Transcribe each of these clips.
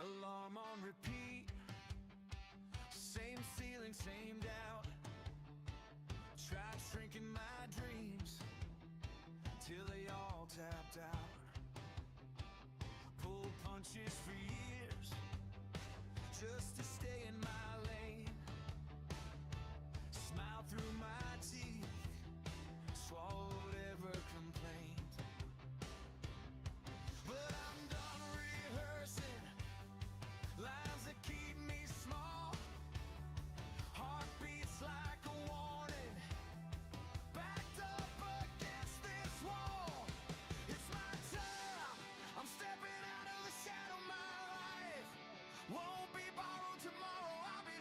Alarm on repeat, same ceiling, same doubt. Tried shrinking my dreams till they all tapped out. Pulled punches for years just to stay in my lane. Smiled through my teeth, swallowed every complaint. But I'm done rehearsing lines that keep me small. Heart beats like a warning, backed up against this wall. It's my time, I'm stepping out of the shadow. My life won't be borrowed tomorrow. I'll be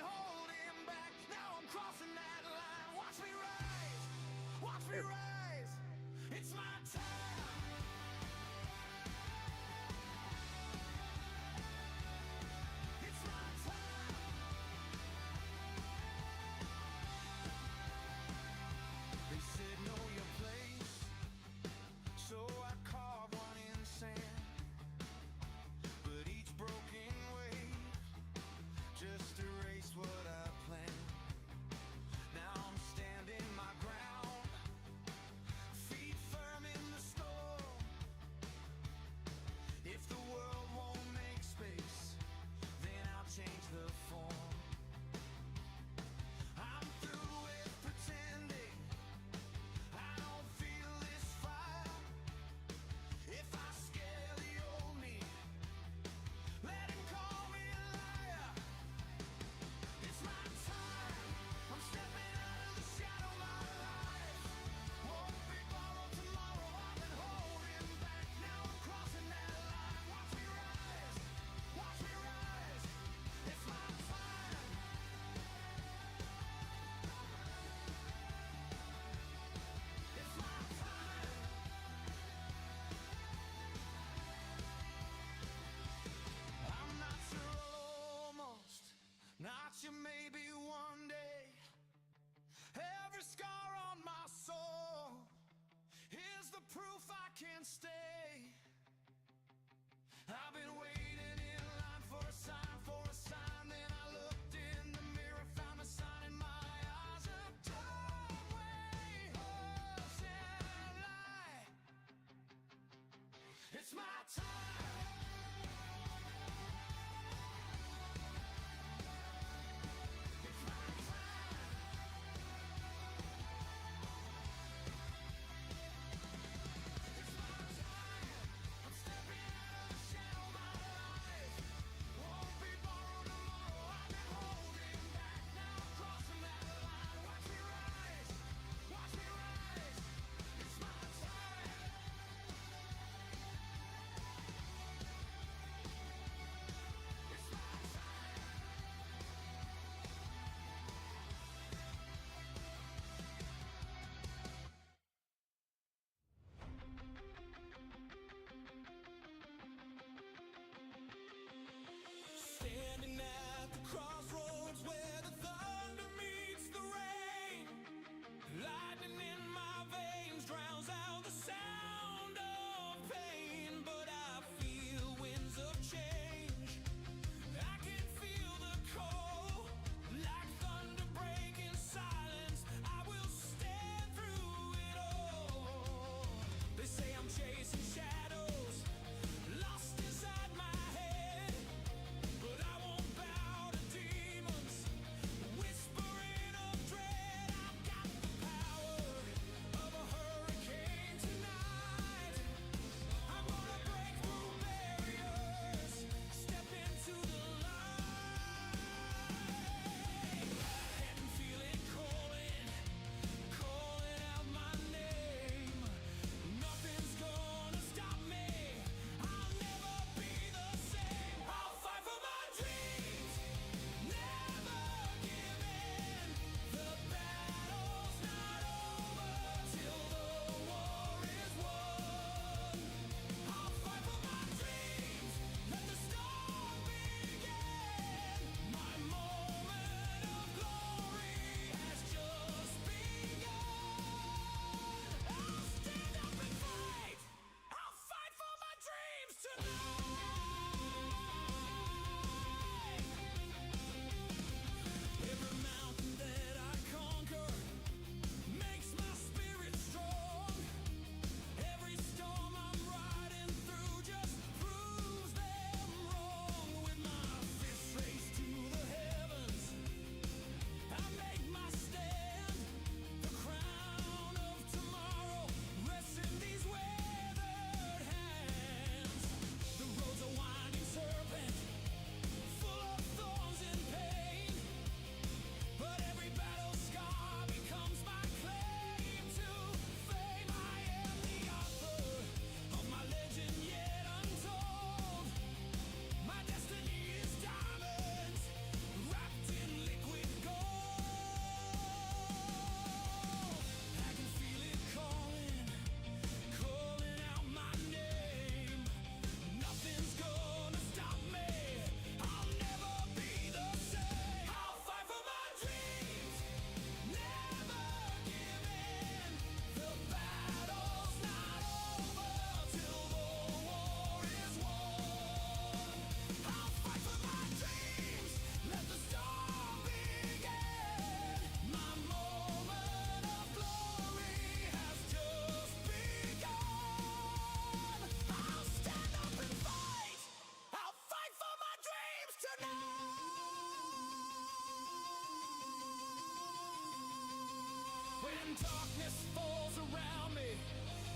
When darkness falls around me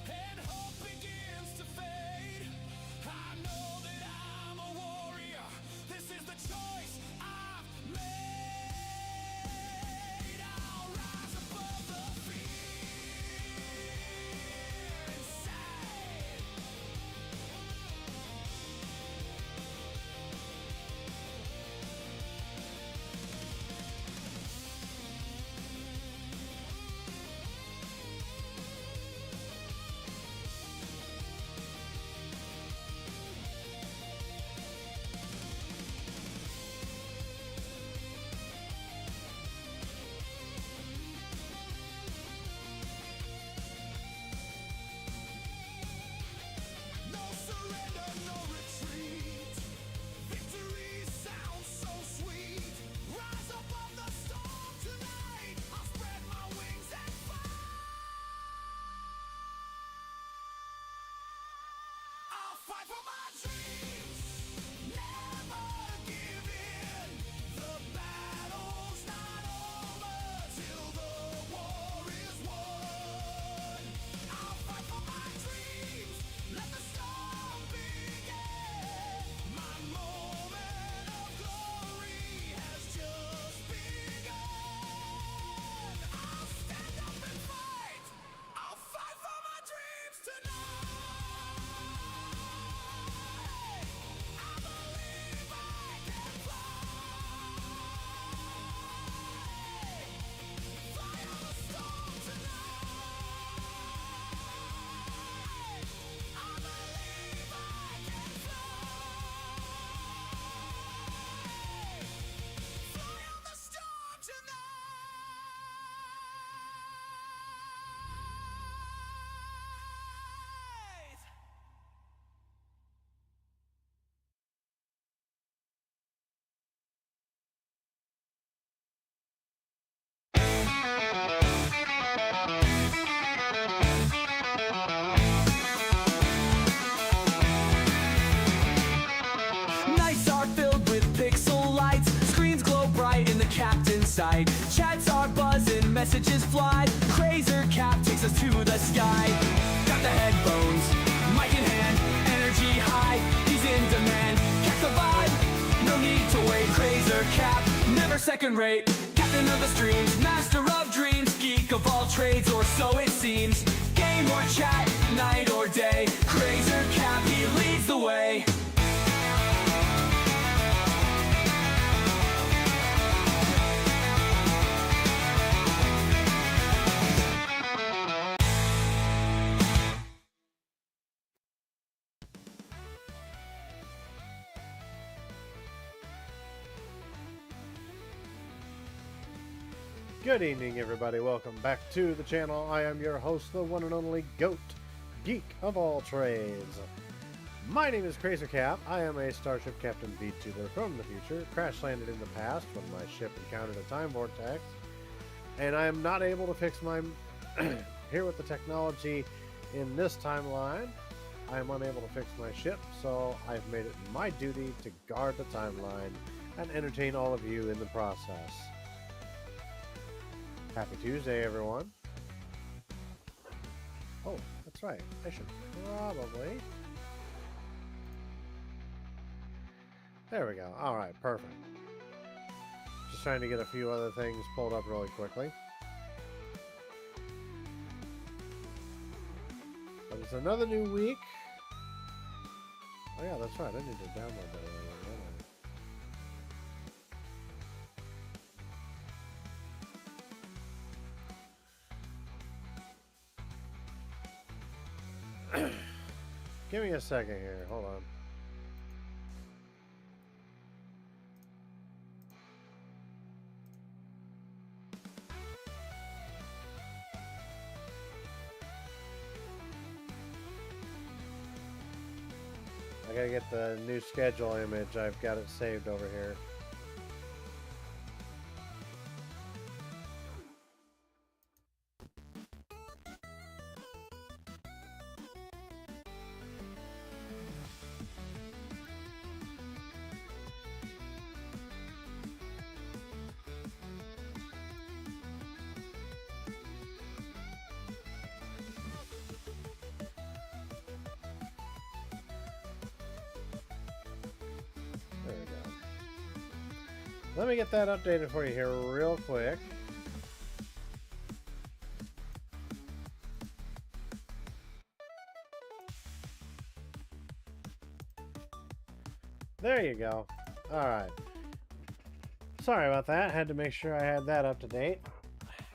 and hope begins to fade, I know that I'm a warrior. This is the choice I've made. I'll rise above the fear inside. No surrender, no retreat. Victory sounds so sweet. Rise above the storm tonight. I'll spread my wings and fly. I'll fight for my dreams. Never give in. The battle's not over till the war is won. I'll fight for my dreams. Let the storm begin. My moment of glory has just begun. I'll stand up and fight. I'll fight for my dreams tonight. I believe I can fly. Fly on the storm tonight. I believe I can fly. Fly on the storm tonight. Nights are filled with pixel lights. Screens glow bright in the captain's sight. Chats are buzzing, messages fly. Crazer Cap takes us to the sky. Got the headphones, mic in hand, energy high. He's in demand. Catch the vibe, no need to wait. Crazer Cap, never second rate. Captain of the streams, master of dreams, geek of all trades, or so it seems. Game or chat, night or day. Crazer Cap, he leads the way. Good evening, everybody. Welcome back to the channel. I am your host, the one and only GOAT, geek of all trades. My name is Crazer Cap. I am a Starship Captain VTuber from the future, crash landed in the past when my ship encountered a time vortex, and I am not able to fix my here with the technology in this timeline. I am unable to fix my ship, so I've made it my duty to guard the timeline and entertain all of you in the process. Happy Tuesday, everyone. Oh, that's right. I should probably... There we go. Alright, perfect. Just trying to get a few other things pulled up really quickly. But it's another new week. Oh yeah, that's right. I need to download that earlier. Give me a second here. Hold on. I gotta get the new schedule image. I've got it saved over here. let me get that updated for you here real quick. There you go. Alright. Sorry about that. Had to make sure I had that up to date.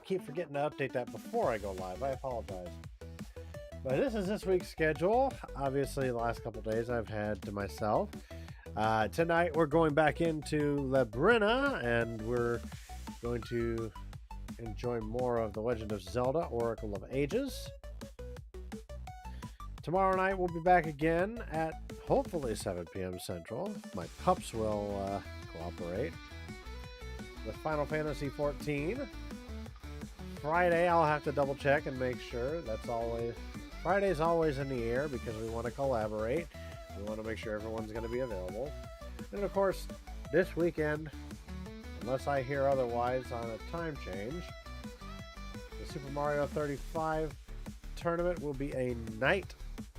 Keep forgetting to update that before I go live. I apologize. But this is this week's schedule. Obviously, the last couple days I've had to myself. Tonight we're going back into Labrynna, and we're going to enjoy more of the Legend of Zelda, Oracle of Ages. Tomorrow night we'll be back again at hopefully 7 p.m. Central. My pups will cooperate. With Final Fantasy XIV. Friday I'll have to double check and make sure. Friday's always in the air because we want to collaborate. We want to make sure everyone's going to be available. And of course, this weekend, unless I hear otherwise on a time change, the Super Mario 35 tournament will be a night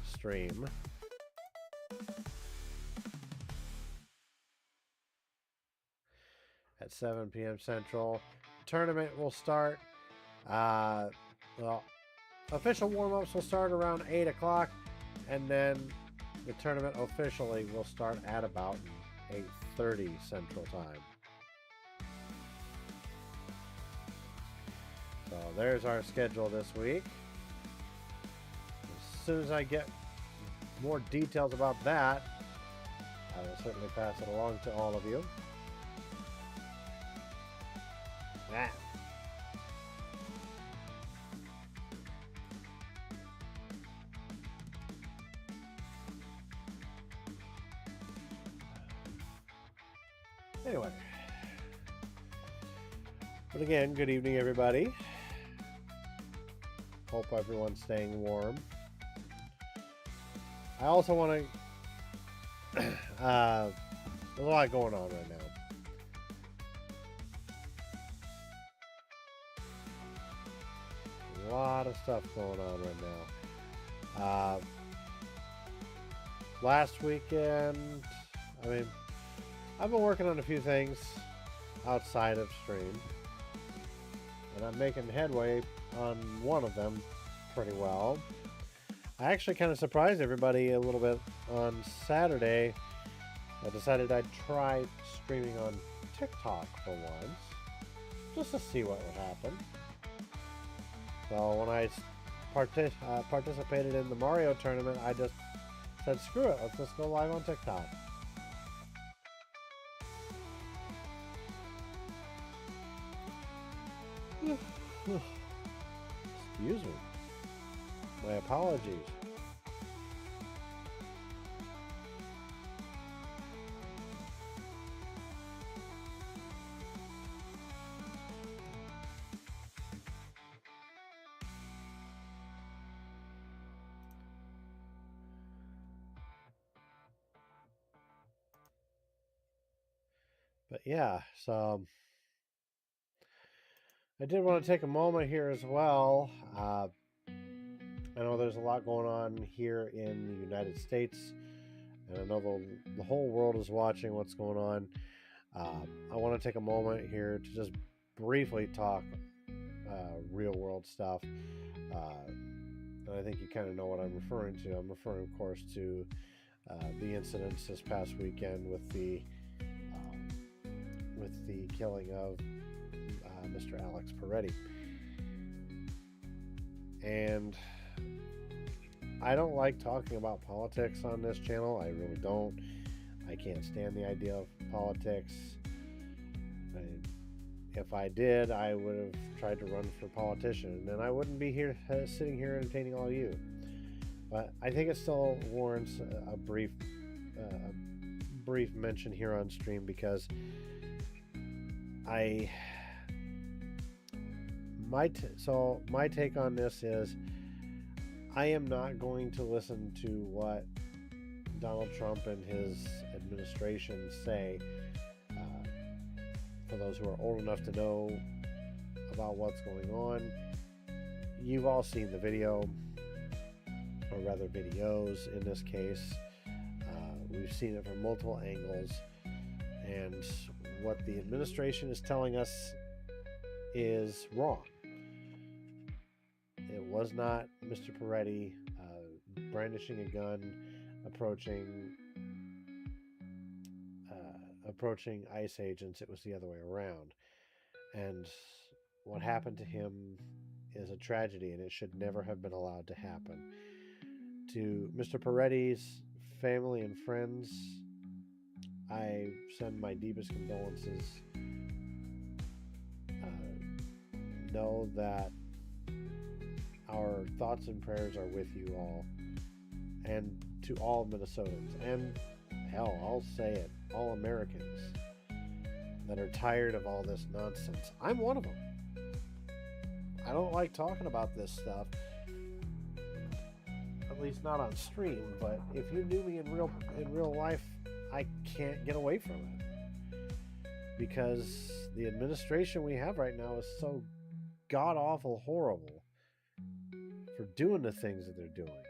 stream. At 7 p.m. Central. Tournament will start, official warm-ups will start around 8 o'clock, and then the tournament officially will start at about 8:30 Central Time. So there's our schedule this week. As soon as I get more details about that, I will certainly pass it along to all of you. Anyway, but again, good evening, everybody. Hope everyone's staying warm. I also want to there's a lot going on right now. A lot of stuff going on right now. Last weekend, I've been working on a few things outside of stream, and I'm making headway on one of them pretty well. I actually kind of surprised everybody a little bit on Saturday. I decided I'd try streaming on TikTok for once, just to see what would happen. So when I participated in the Mario tournament, I just said, screw it, let's just go live on TikTok. Excuse me. My apologies. But yeah, so I did want to take a moment here as well. I know there's a lot going on here in the United States, and I know the whole world is watching what's going on. I want to take a moment here to just briefly talk real world stuff. And I think you kind of know what I'm referring to. I'm referring, of course, to the incidents this past weekend with the killing of Mr. Alex Peretti. And I don't like talking about politics on this channel. I really don't. I can't stand the idea of politics. If I did, I would have tried to run for politician, and I wouldn't be here sitting here entertaining all you. But I think it still warrants a brief mention here on stream, because my take on this is, I am not going to listen to what Donald Trump and his administration say. For those who are old enough to know about what's going on, you've all seen the video, or rather videos in this case. We've seen it from multiple angles, and what the administration is telling us is wrong. It was not Mr. Peretti brandishing a gun, approaching ICE agents. It was the other way around. And what happened to him is a tragedy, and it should never have been allowed to happen. To Mr. Peretti's family and friends, I send my deepest condolences. Know that our thoughts and prayers are with you all, and to all Minnesotans, and hell, I'll say it, all Americans that are tired of all this nonsense. I'm one of them. I don't like talking about this stuff, at least not on stream, but if you knew me in real life, I can't get away from it, because the administration we have right now is so god-awful horrible for doing the things that they're doing.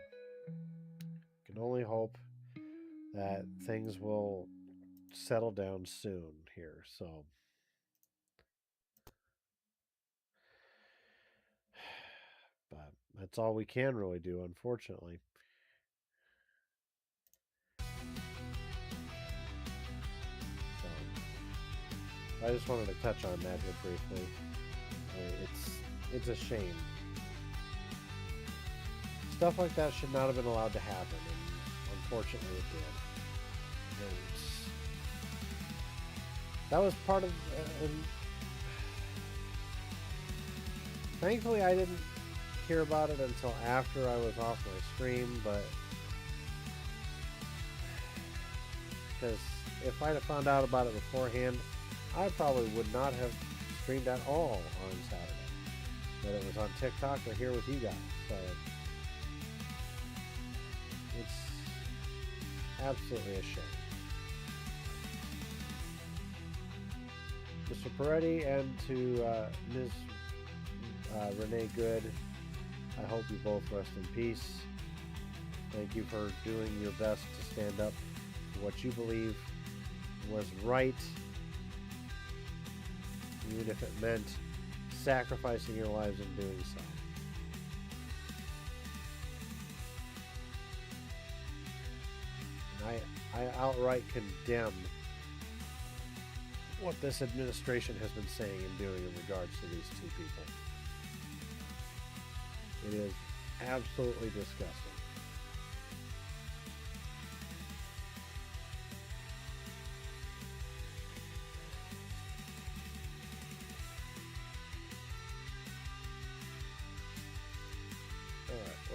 Can only hope that things will settle down soon here. So but that's all we can really do, unfortunately. So I just wanted to touch on that here briefly. It's a shame. Stuff like that should not have been allowed to happen, and unfortunately it did. And that was part of... and thankfully I didn't hear about it until after I was off my stream, but... because if I'd have found out about it beforehand, I probably would not have streamed at all on Saturday. Whether it was on TikTok or here with you guys. So it's absolutely a shame. Mr. Peretti, and to Ms. Renee Good, I hope you both rest in peace. Thank you for doing your best to stand up for what you believe was right, even if it meant sacrificing your lives in doing so. And I outright condemn what this administration has been saying and doing in regards to these two people. It is absolutely disgusting.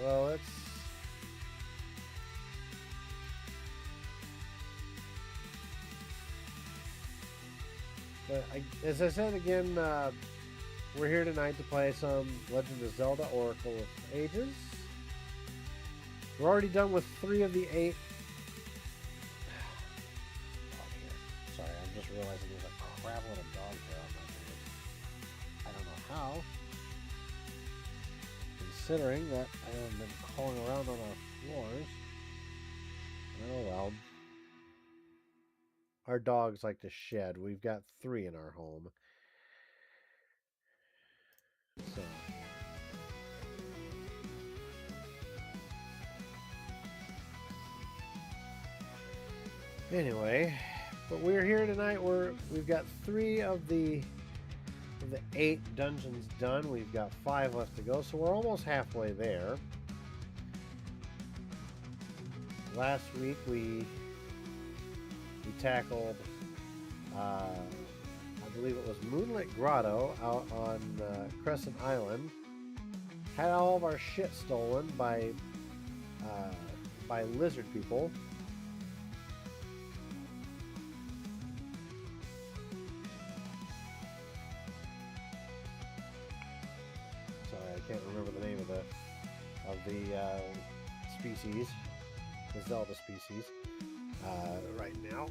Well, let's... but as I said again, we're here tonight to play some Legend of Zelda Oracle of Ages. We're already done with 3 of the 8. Sorry, I'm just realizing there's a crap load of dog hair on my face. I don't know how. Considering that I have been crawling around on our floors. Oh well. Our dogs like to shed. We've got 3 in our home. So. Anyway, but we're here tonight. We've got 3 of the 8 dungeons done. We've got 5 left to go, so we're almost halfway there. Last week we tackled, I believe it was Moonlit Grotto out on Crescent Island. Had all of our shit stolen by lizard people. Sorry, I can't remember the name of the species, the Zelda species, right now.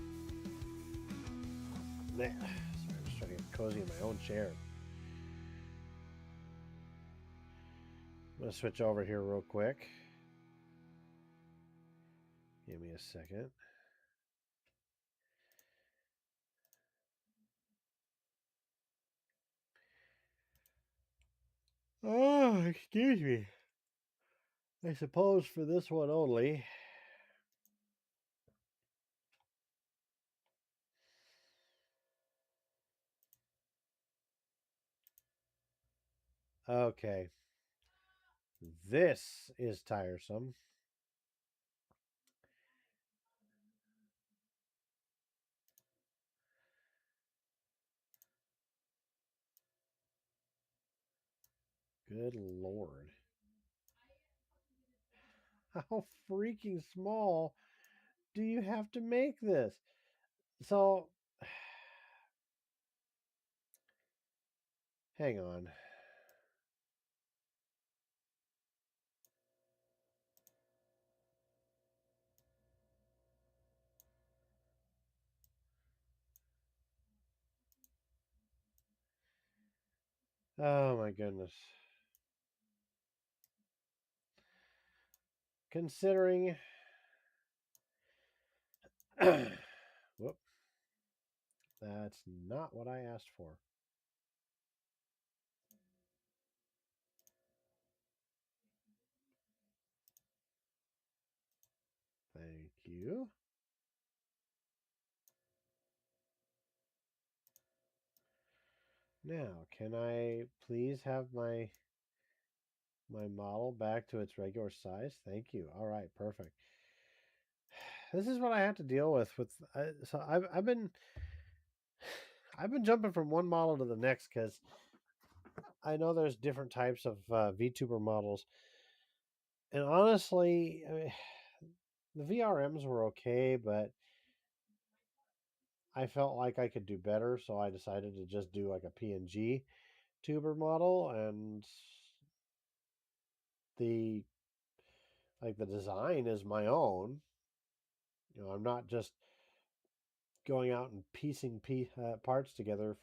Sorry, I'm just trying to get cozy in my own chair. I'm going to switch over here real quick. Give me a second. Oh, excuse me. I suppose for this one only. Okay. This is tiresome. Good Lord. How freaking small do you have to make this? So, hang on. Oh my goodness. Considering. Whoop. That's not what I asked for. Thank you. Now, can I please have my model back to its regular size? Thank you. All right, perfect. This is what I have to deal with. So I've been jumping from one model to the next because I know there's different types of VTuber models, and honestly, I mean, the VRMs were okay, but I felt like I could do better, so I decided to just do like a PNG tuber model, and the the design is my own. I'm not just going out and piecing parts together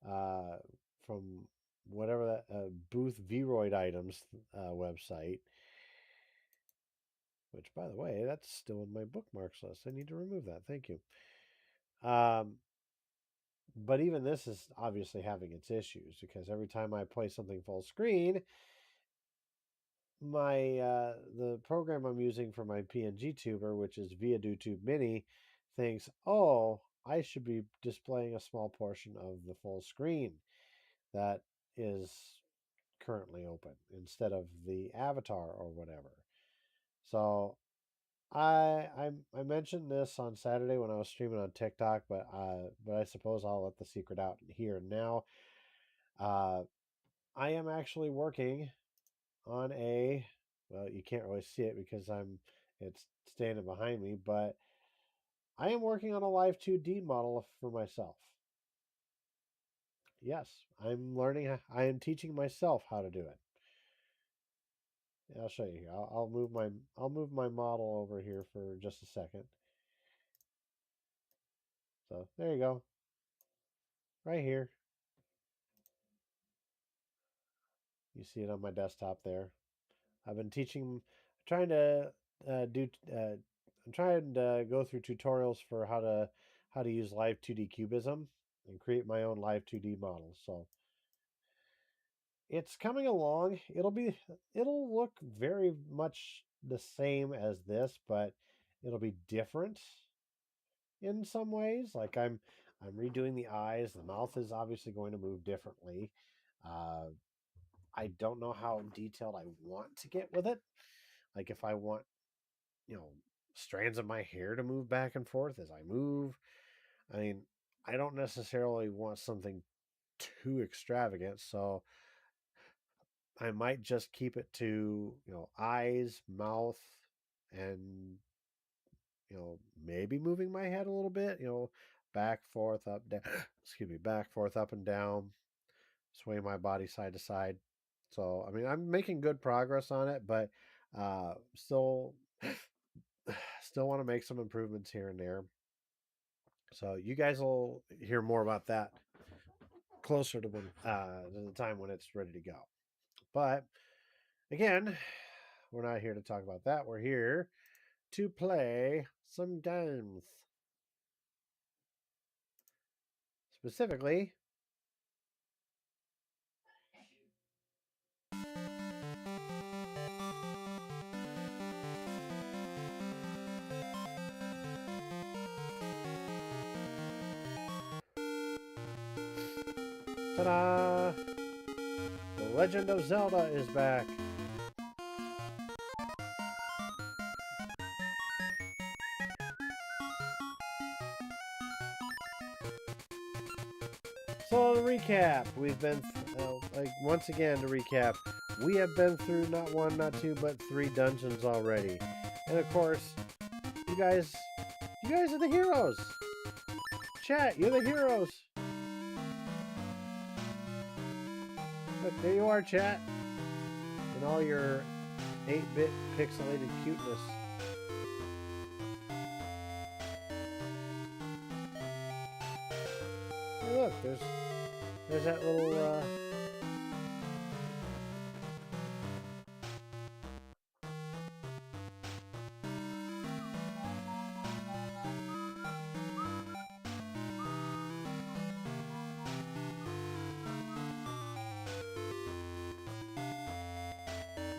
uh, from whatever that Booth Vroid items website. Which, by the way, that's still in my bookmarks list. I need to remove that. Thank you. Um, but even this is obviously having its issues because every time I play something full screen, my the program I'm using for my PNG tuber, which is ViadoTube Mini, thinks, "Oh, I should be displaying a small portion of the full screen that is currently open instead of the avatar or whatever." So I mentioned this on Saturday when I was streaming on TikTok, but I suppose I'll let the secret out here and now. Uh, I am actually working on a well, you can't really see it because it's standing behind me, but I am working on a Live 2D model for myself. Yes, I'm learning. I am teaching myself how to do it. I'll show you here. I'll move my model over here for just a second. So there you go, right here. You see it on my desktop there. I've been teaching, trying to do. I'm trying to go through tutorials for how to use Live 2D Cubism and create my own Live 2D models. So it's coming along. It'll look very much the same as this, but it'll be different in some ways. Like I'm redoing the eyes. The mouth is obviously going to move differently. Uh, I don't know how detailed I want to get with it. Like if I want, you know, strands of my hair to move back and forth as I move. I mean, I don't necessarily want something too extravagant, so I might just keep it to, eyes, mouth, and, maybe moving my head a little bit, back, forth, up, down, excuse me, back, forth, up, and down, sway my body side to side. So, I mean, I'm making good progress on it, but still, still want to make some improvements here and there. So, you guys will hear more about that closer to the time when it's ready to go. But again, we're not here to talk about that. We're here to play some games. Specifically, Ta-da! The Legend of Zelda is back. So to recap, we've been, once again to recap, we have been through not one, not two, but 3 dungeons already. And of course, you guys are the heroes. Chat, you're the heroes. Look, there you are, chat. In all your 8-bit pixelated cuteness. Hey, look, there's that little,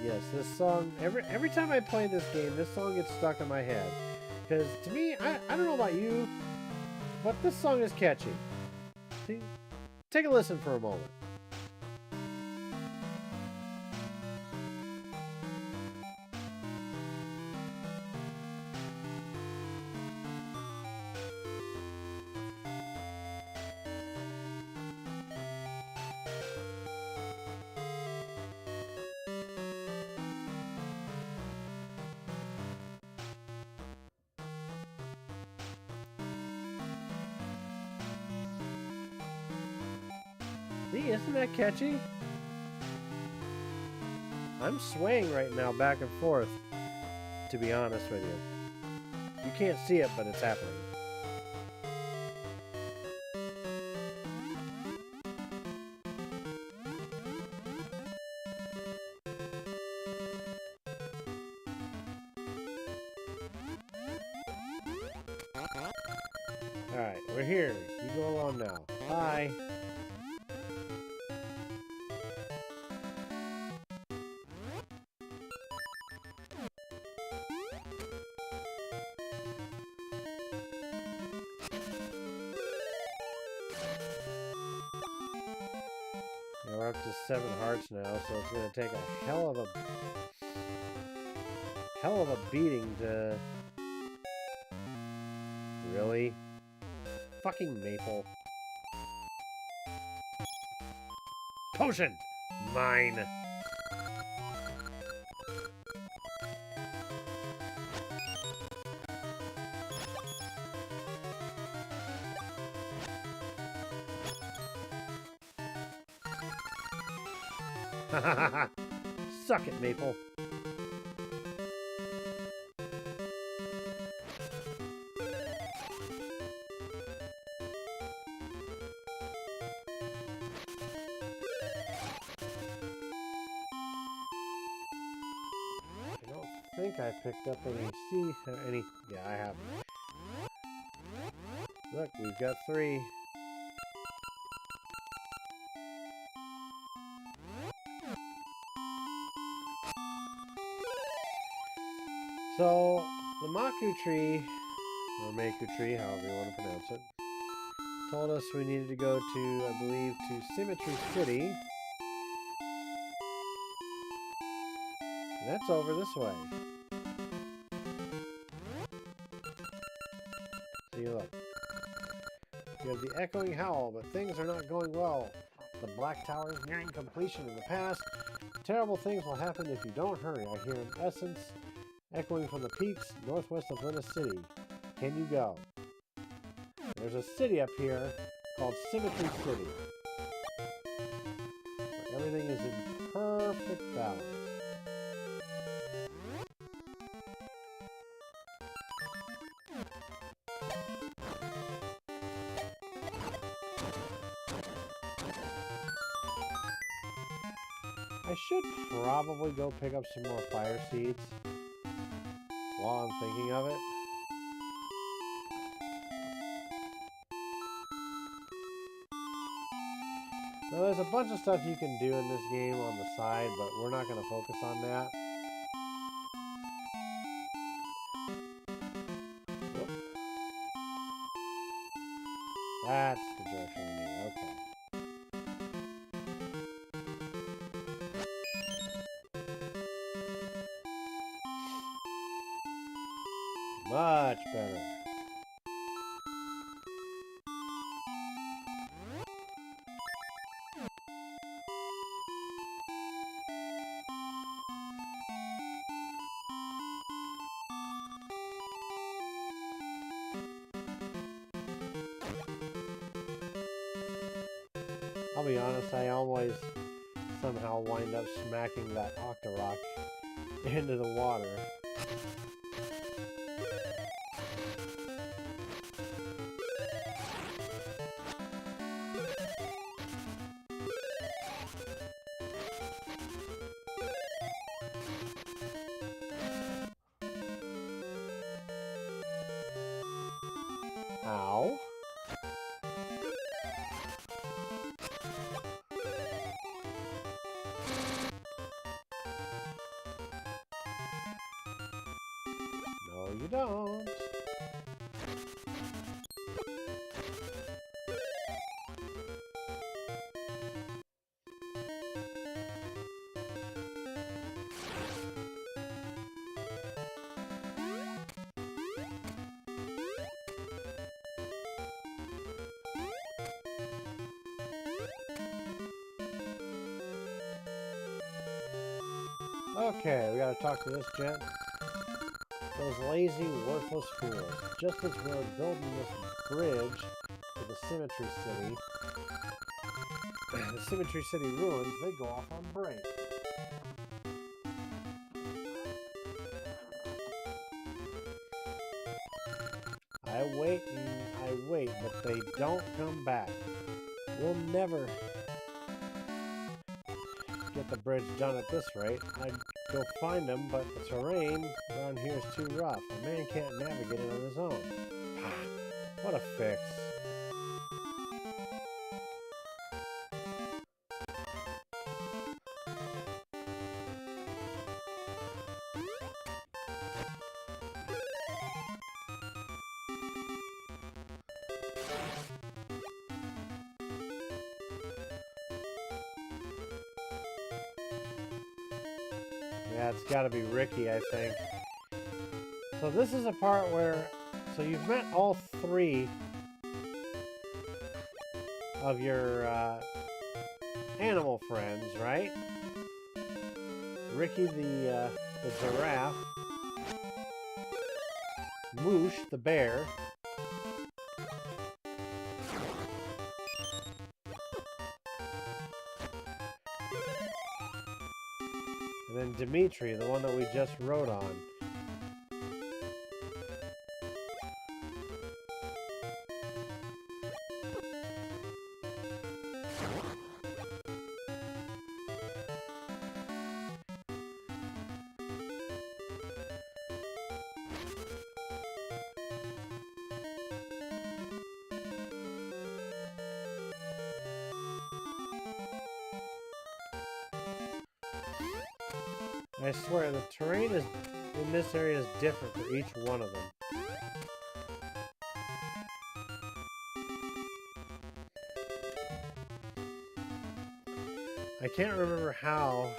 yes, this song, every time I play this game, this song gets stuck in my head. Because to me, I don't know about you, but this song is catchy. See? Take a listen for a moment. See, isn't that catchy? I'm swaying right now back and forth, to be honest with you. You can't see it, but it's happening. Alright, we're here. You go along now. Bye. We're up to 7 hearts now, so it's going to take a hell of a beating to... Really? Fucking Maple. Potion! Mine! Suck it, Maple. I don't think I picked up any. Yeah, I haven't. Look, we've got 3. So, the Maku tree, or Maku tree, however you want to pronounce it, told us we needed to go to, I believe, to Symmetry City. And that's over this way. See, look. You have the echoing howl, but things are not going well. The Black Tower is nearing completion in the past. Terrible things will happen if you don't hurry. I hear an essence echoing from the peaks northwest of Labrynna City. Can you go? There's a city up here called Symmetry City, where everything is in perfect balance. I should probably go pick up some more fire seeds while I'm thinking of it. Now, there's a bunch of stuff you can do in this game on the side, but we're not going to focus on that. Whoop. That's the direction we need. Okay. Much better. I'll be honest, I always somehow wind up smacking that Octorok into the water. Ow. No, you don't. Okay, we gotta talk to this gent. Those lazy, worthless fools. Just as we're building this bridge to the Symmetry City, the Symmetry City ruins, they go off on break. I wait and I wait, but they don't come back. We'll never get the bridge done at this rate. I'd go find them, but the terrain around here is too rough. A man can't navigate it on his own. What a fix. Yeah, it's got to be Ricky, I think. So this is a part where... So you've met all three of your animal friends, right? Ricky the giraffe, Moosh the bear, and then Dimitri, the one that we just rode on. I swear, the terrain is in this area is different for each one of them. I can't remember how.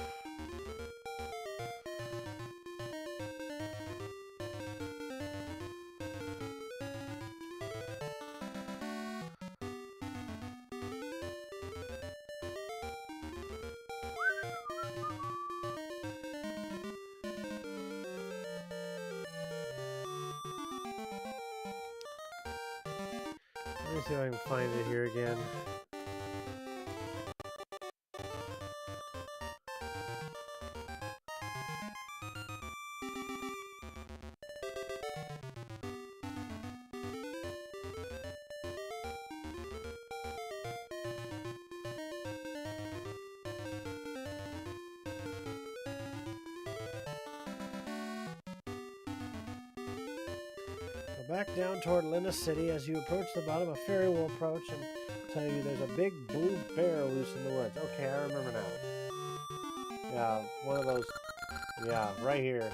Let me see if I can find it here again. Back down toward Labrynna City. As you approach the bottom, a fairy will approach and tell you there's a big blue bear loose in the woods. Okay, I remember now. Yeah, one of those. Yeah, right here.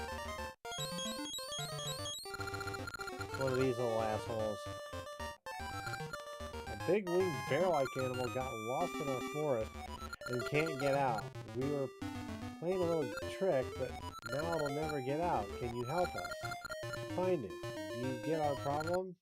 One of these little assholes. A big winged bear-like animal got lost in our forest and can't get out. We were playing a little trick, but now it'll never get out. Can you help us? Find it. Do you get our problem?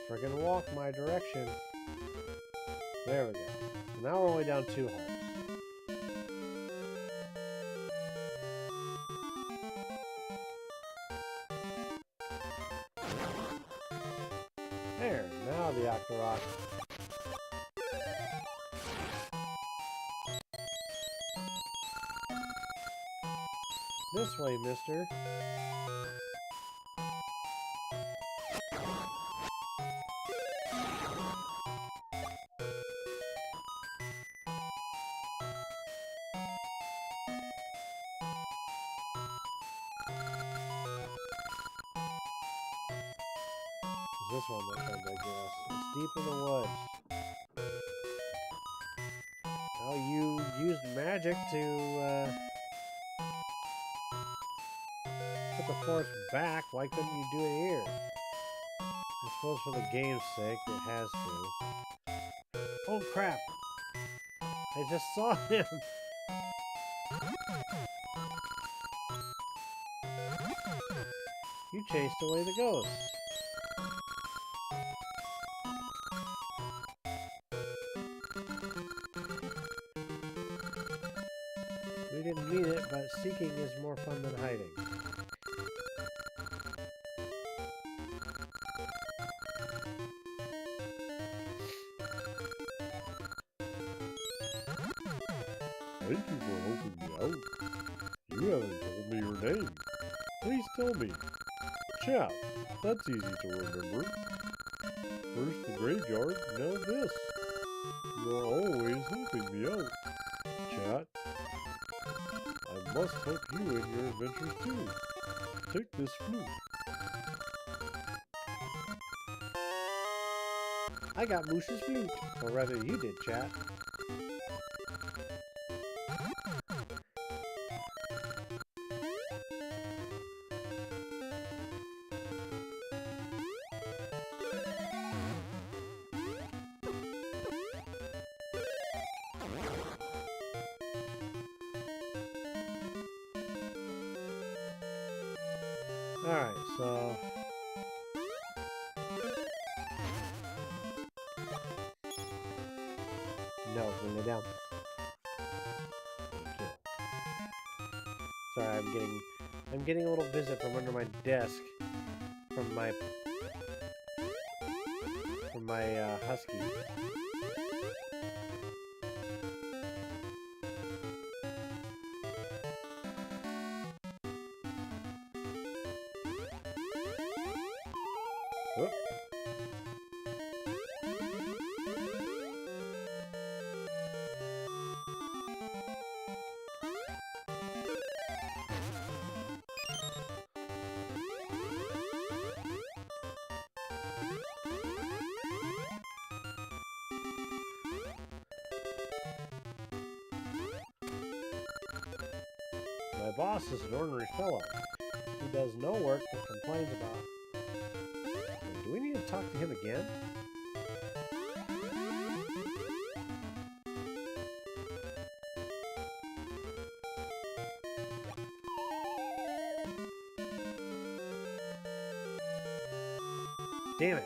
Friggin' walk my direction. There we go. So now we're only down 2 hearts. There, now the Octorok. This way, mister. This one they're trying to get us. It's deep in the woods. Oh, you used magic to put the force back. Why couldn't you do it here? I suppose for the game's sake, it has to. Oh crap! I just saw him! You chased away the ghost. We didn't mean it, but seeking is more fun than hiding. Thank you for helping me out. You haven't told me your name. Please tell me. Chap, that's easy to remember. First the graveyard, now this. You are always helping me out. Chat, I must help you in your adventures too. Take this flute. I got Moose's flute. Or rather, you did, chat. Alright, so... No, bring it down. Thank you. Sorry, I'm getting a little visit from under my desk from my husky. Whoop. My boss is an ordinary fellow. He does no work but complains about. Do we need to talk to him again? Damn it.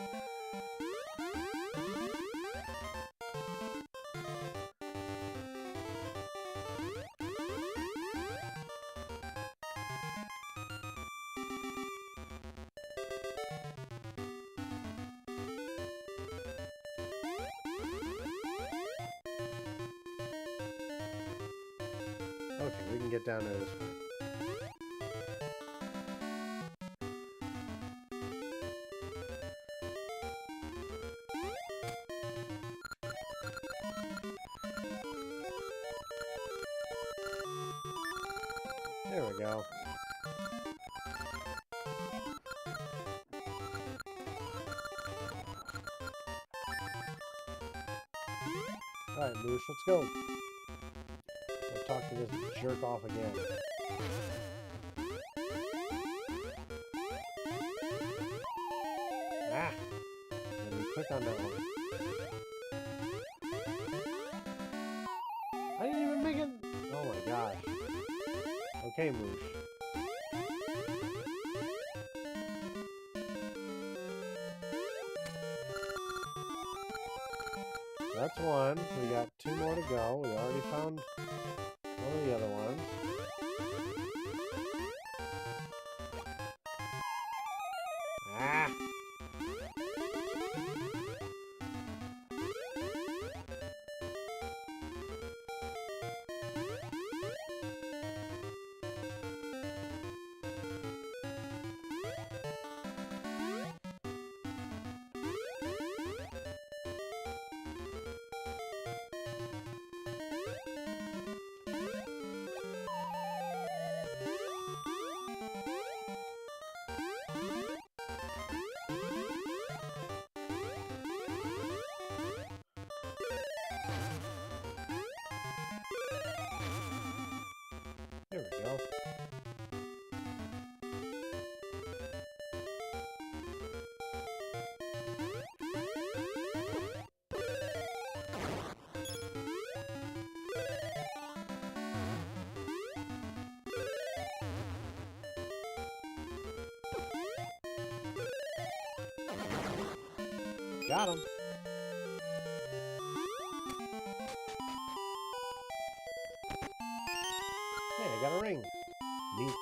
Okay, we can get down there this way. There we go. Alright, Moosh, let's go. I'll talk to this jerk off again. Ah! Let me click on that one. I didn't even make it! Oh my gosh. Okay, Moosh. That's one. We got 2 more to go. We already found one of the other ones. Ah! There we go. Got him. Hey, I got a ring. Neat.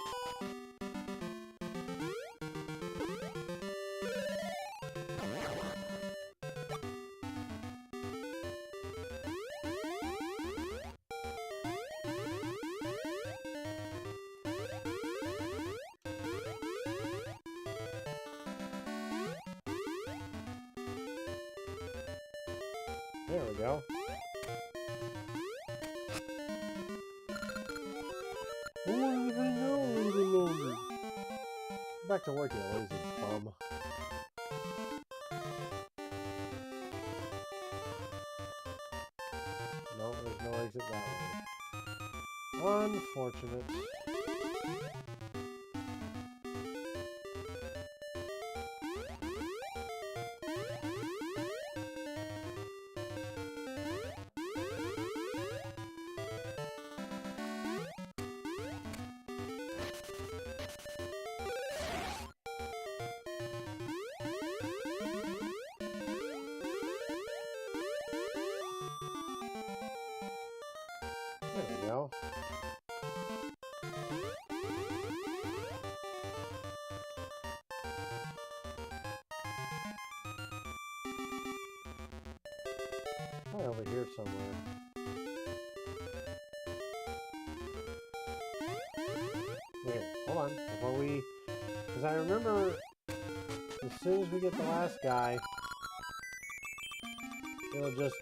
There we go. I want to hang out a little bit longer. Get back to work, you lazy bum. No, there's no exit that way. Unfortunate. There we go. Probably over here somewhere. Wait, hold on. Before we... Because I remember as soon as we get the last guy, we'll just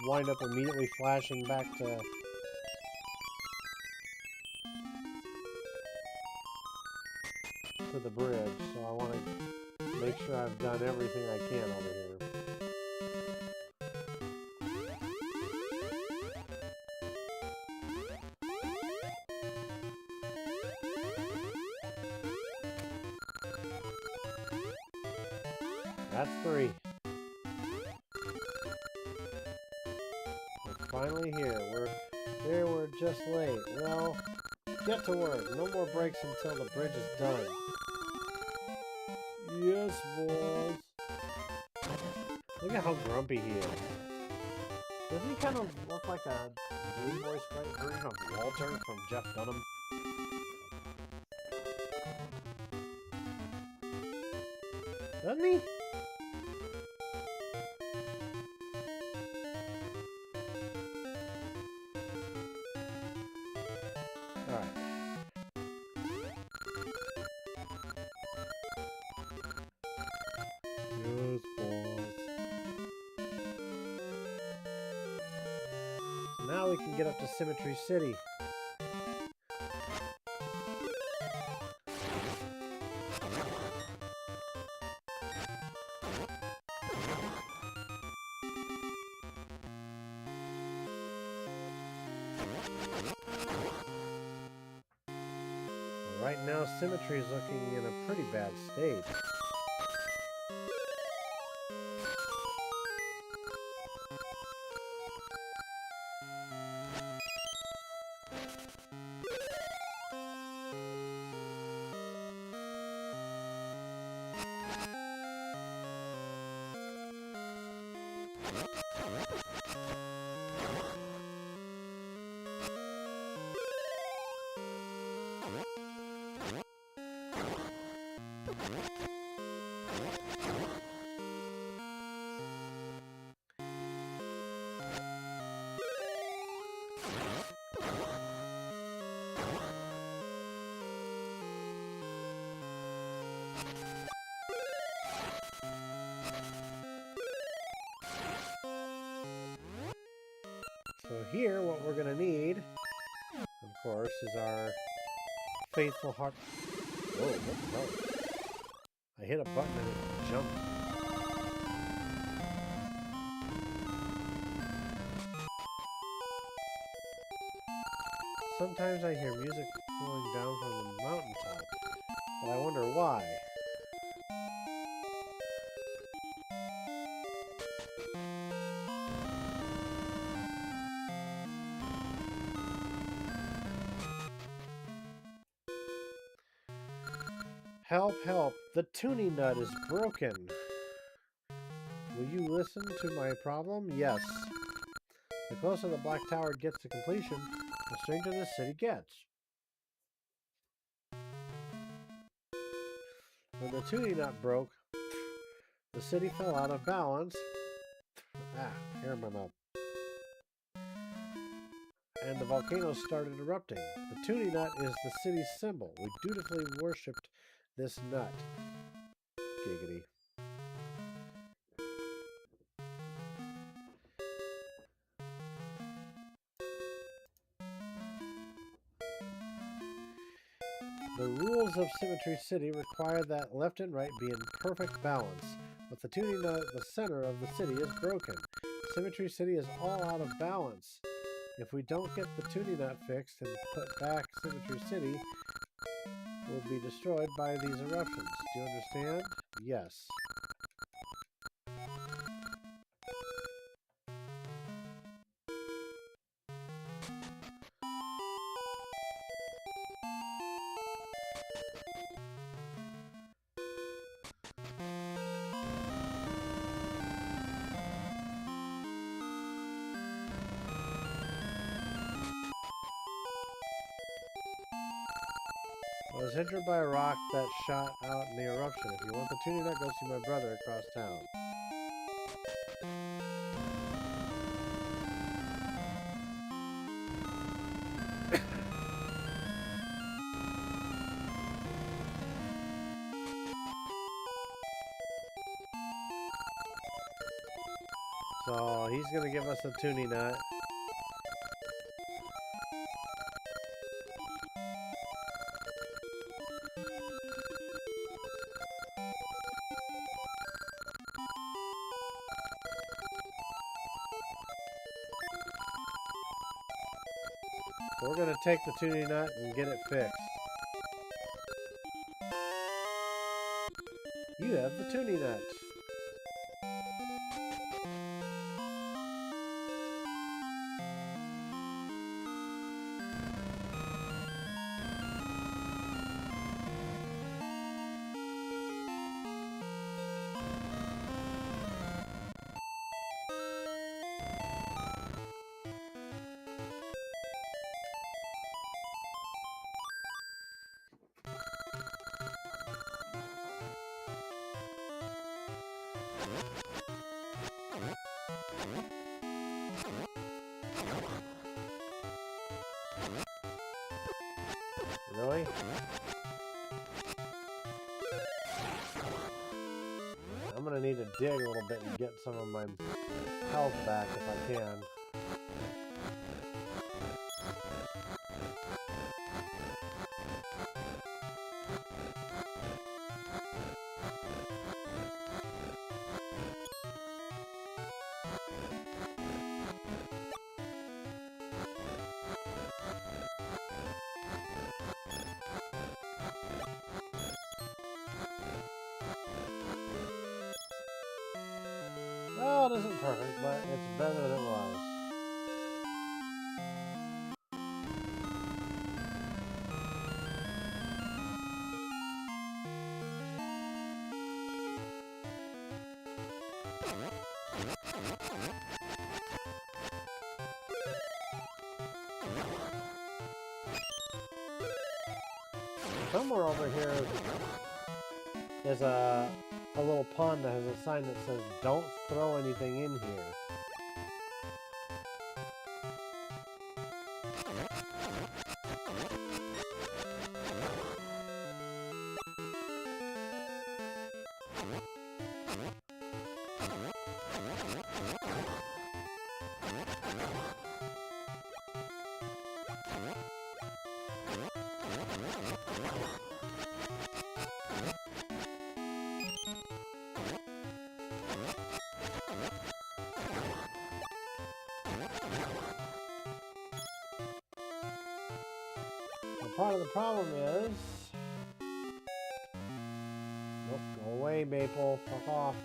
wind up immediately flashing back to... the bridge, so I want to make sure I've done everything I can over here. That's 3. We're finally here. We're just late. Well, get to work. No more breaks until the bridge is done. Yes, boss. Look at how grumpy he is. Doesn't he kind of look like a Game Boy Sprite version of Walter from Jeff Dunham? Doesn't he? finally can get up to Symmetry City. Right now, Symmetry is looking in a pretty bad state. So here, what we're going to need, of course, is our faithful heart. Whoa, what the hell? I hit a button and it jumped. Sometimes I hear music flowing down from the mountaintop, but I wonder why. Help, help, the tuning nut is broken. Will you listen to my problem? Yes. The closer the Black Tower gets to completion, the stranger the city gets. When the tuning nut broke, the city fell out of balance. Hair went up. And the volcano started erupting. The tuning nut is the city's symbol. We dutifully worshipped this nut. Giggity. The rules of Symmetry City require that left and right be in perfect balance. With the tuning nut at the center of the city is broken. Symmetry City is all out of balance. If we don't get the tuning nut fixed and put back Symmetry City, will be destroyed by these eruptions. Do you understand? Yes. I was injured by a rock that shot out in the eruption. If you want the tuning nut, go see my brother across town. So he's going to give us a tuning nut. So we're going to take the tuning nut and get it fixed. You have the tuning nut. Really? I'm gonna need to dig a little bit and get some of my health back if I can. result isn't perfect, but it's better than it was. Somewhere over here is a little pond that has a sign that says, "Don't throw anything in here." Part of the problem is... Nope, go away, Maple. Fuck off.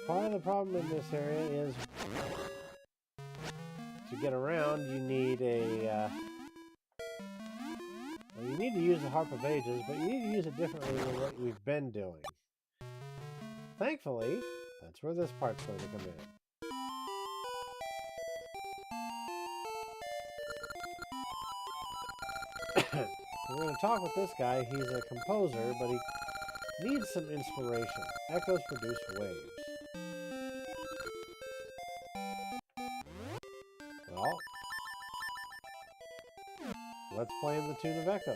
Part of the problem in this area is... to get around, you need a, well, you need to use the Harp of Ages, but you need to use it differently than what we've been doing. Thankfully, that's where this part's going to come in. We're going to talk with this guy. He's a composer, but he needs some inspiration. Echoes produce waves. Well, let's play in the tune of Echoes.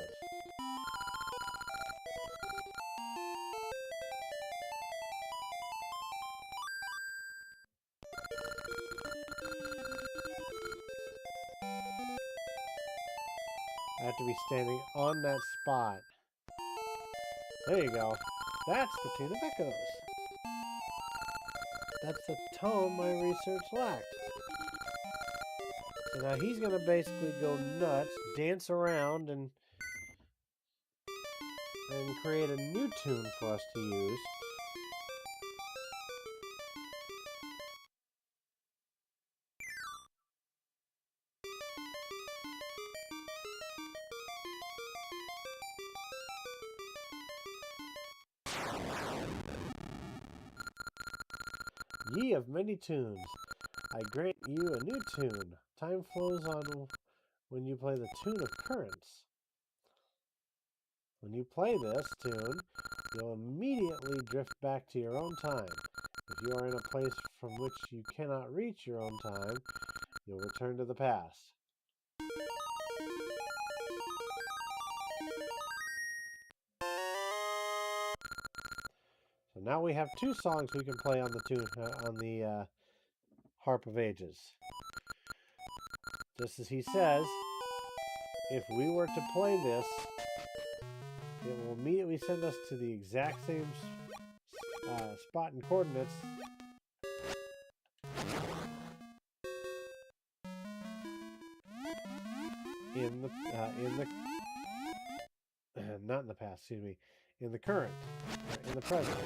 I have to be standing on that spot. There you go. That's the tune of Echoes. That's the tone my research lacked. So now he's going to basically go nuts, dance around, and create a new tune for us to use. Ye of many tunes, I grant you a new tune. Time flows on when you play the tune of currents. When you play this tune, you'll immediately drift back to your own time. If you are in a place from which you cannot reach your own time, you'll return to the past. So now we have two songs we can play on the tune on the Harp of Ages. Just as he says, if we were to play this, it will immediately send us to the exact same spot and coordinates in the not in the past, excuse me, in the current, in the present,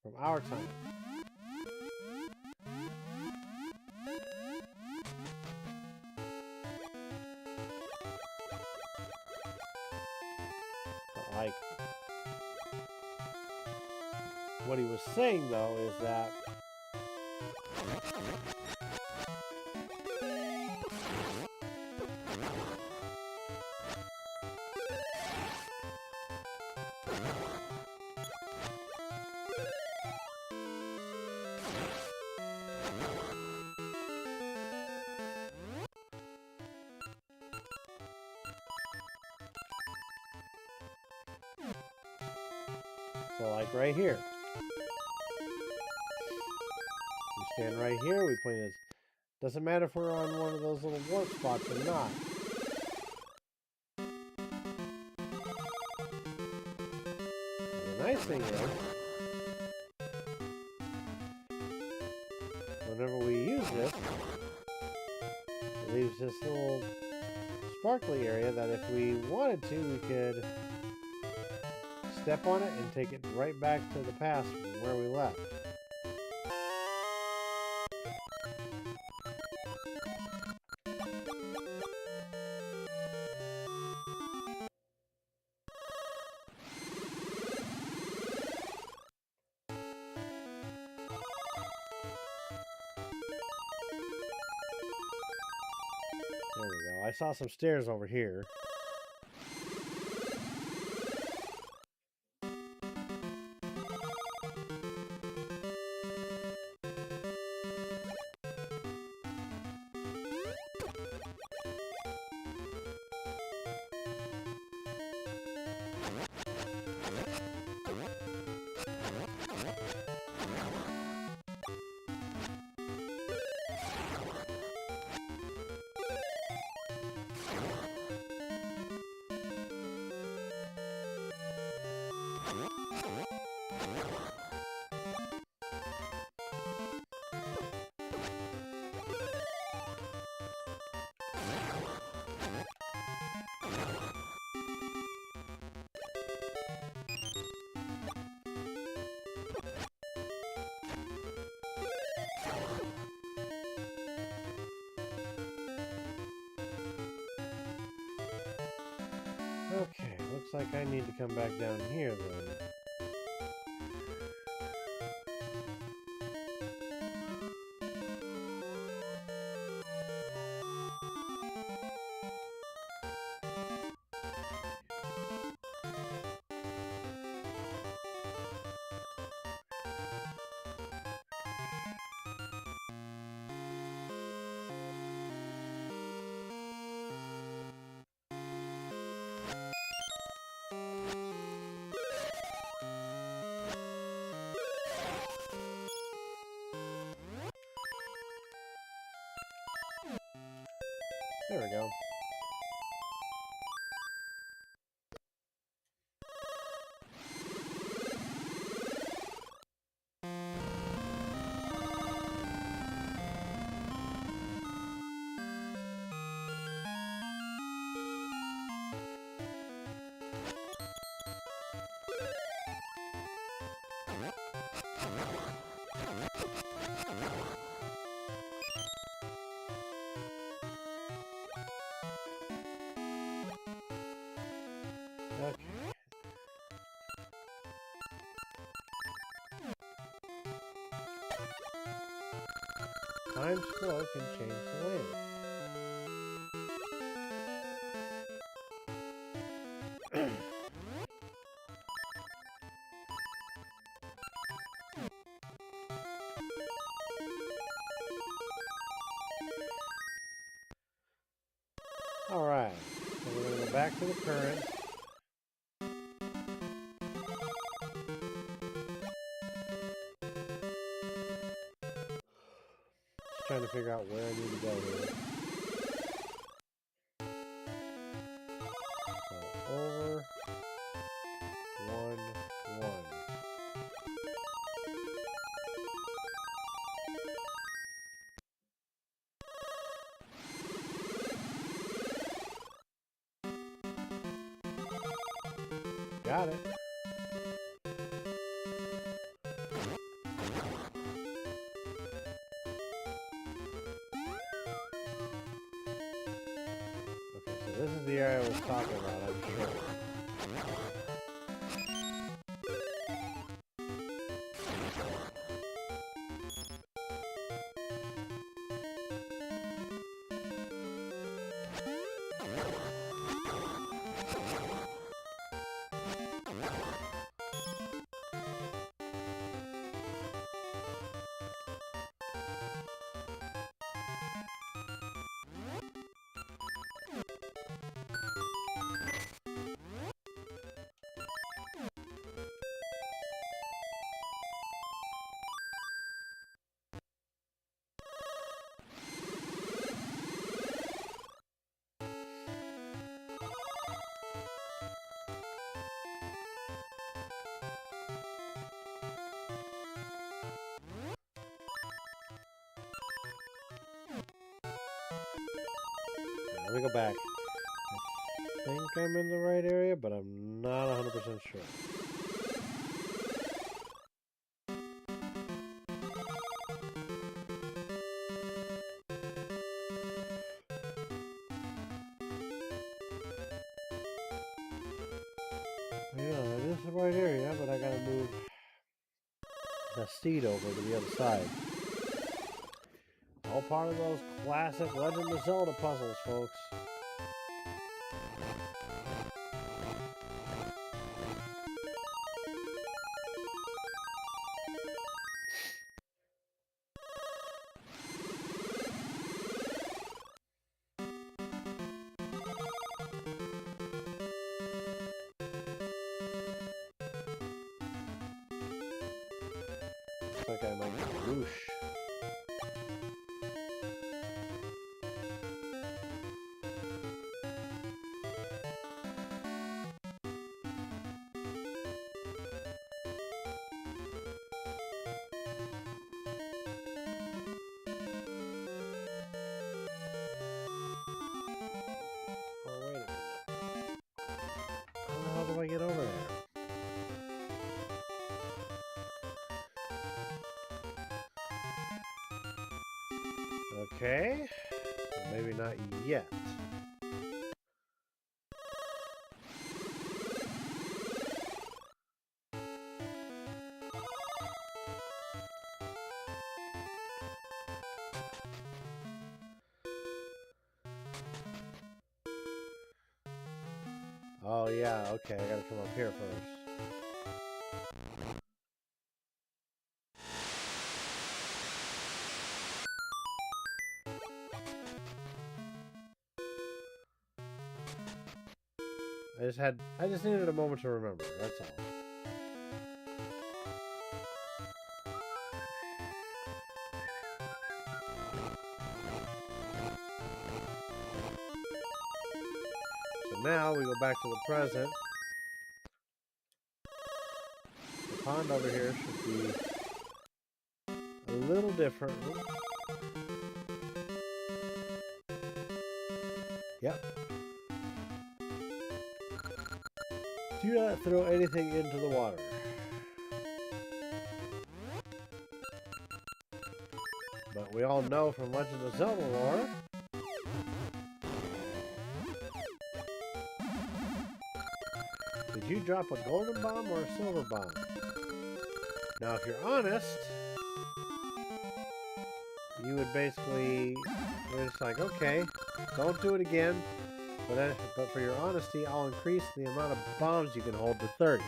from our time. But like, what he was saying though is that so like right here. We stand right here, we play this. Doesn't matter if we're on one of those little warp spots or not. And the nice thing is, there's this little sparkly area that if we wanted to, we could step on it and take it right back to the past from where we left. There we go. I saw some stairs over here. Okay, looks like I need to come back down here then. There we go. Okay. Time's flow can change the wind. Alright, so we're going to go back to the current. Just trying to figure out where I need to go here. So, over, 1, 1. Got it. Okay, so this is the area I was talking about, I'm sure. let me go back. I think I'm in the right area, but I'm not 100% sure. Yeah, it is the right area, but I gotta move the seed over to the other side. All part of those classic Legend of Zelda puzzles, folks. Looks like I might get whoosh. Oh, wait a minute. How do I get over there? Okay. Maybe not yet. Oh, yeah, okay, I gotta come up here first. I just needed a moment to remember, that's all. So now we go back to the present. The pond over here should be a little different. Yep. Do not throw anything into the water. But we all know from Legend of Zelda lore, did you drop a golden bomb or a silver bomb? Now, if you're honest, you would basically, you're just like, okay, don't do it again. But for your honesty, I'll increase the amount of bombs you can hold to 30.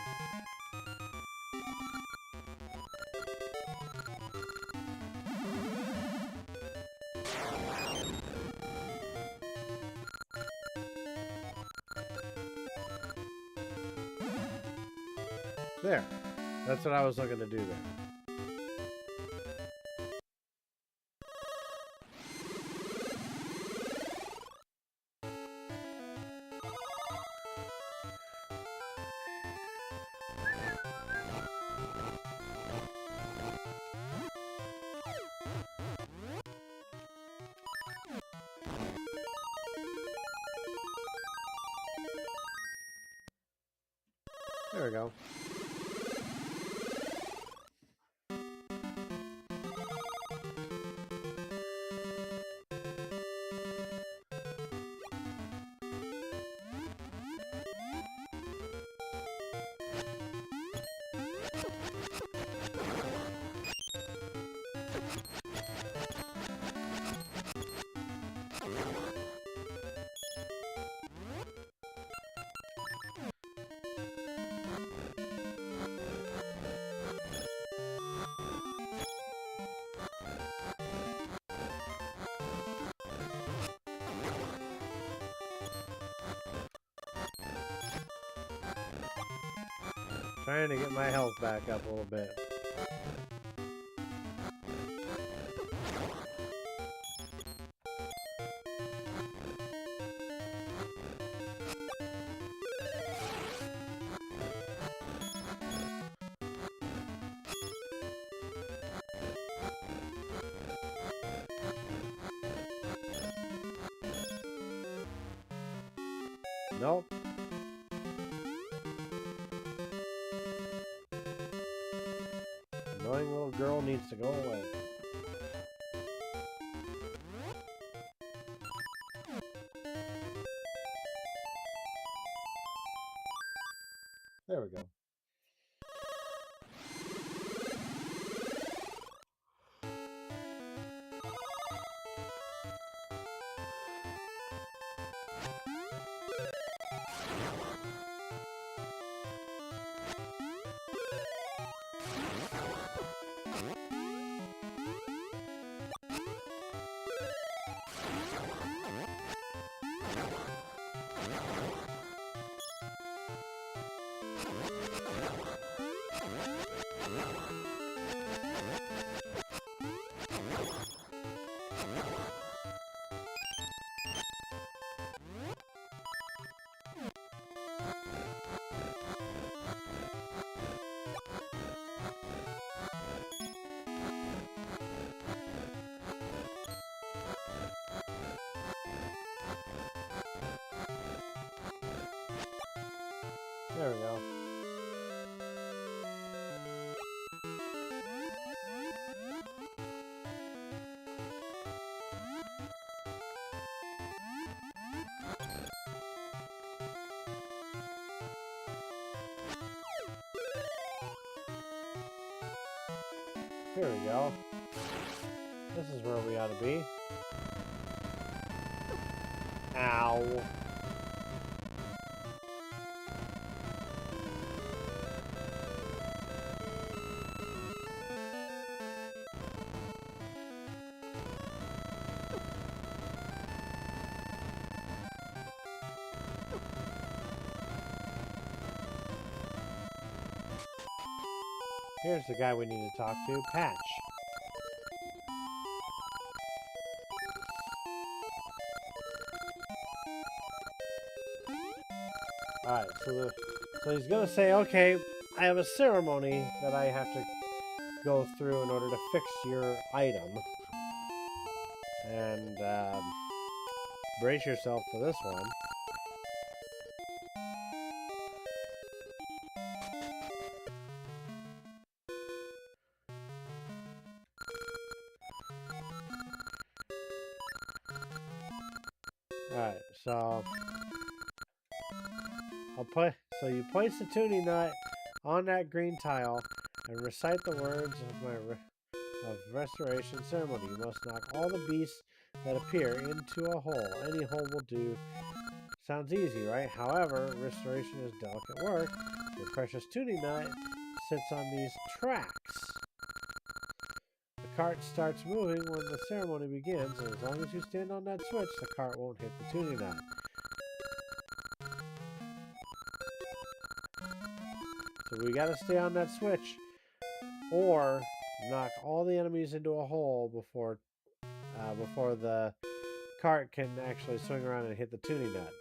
There. That's what I was looking to do there. There we go. Trying to get my health back up a little bit. Nope. Annoying little girl needs to go away. There we go. There we go. Here we go. This is where we ought to be. Ow. Here's the guy we need to talk to, Patch. Alright, so he's gonna say, okay, I have a ceremony that I have to go through in order to fix your item. And brace yourself for this one. Alright, so so you place the tuning nut on that green tile and recite the words of my restoration ceremony. You must knock all the beasts that appear into a hole. Any hole will do. Sounds easy, right? However, restoration is delicate work. Your precious tuning nut sits on these tracks. The cart starts moving when the ceremony begins, and as long as you stand on that switch, the cart won't hit the tuning nut. So we gotta stay on that switch, or knock all the enemies into a hole before the cart can actually swing around and hit the tuning nut.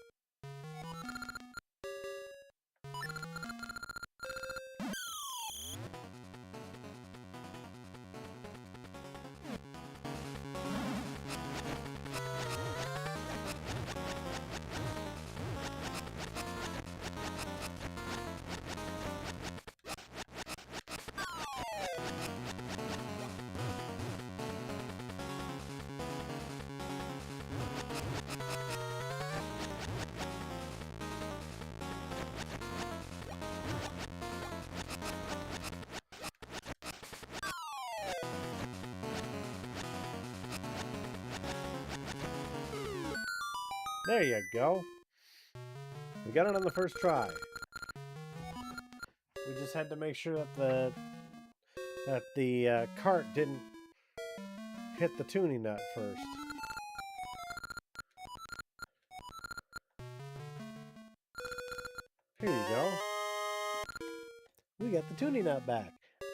There you go. We got it on the first try. We just had to make sure that the cart didn't hit the tuning nut first. Here you go. We got the tuning nut back,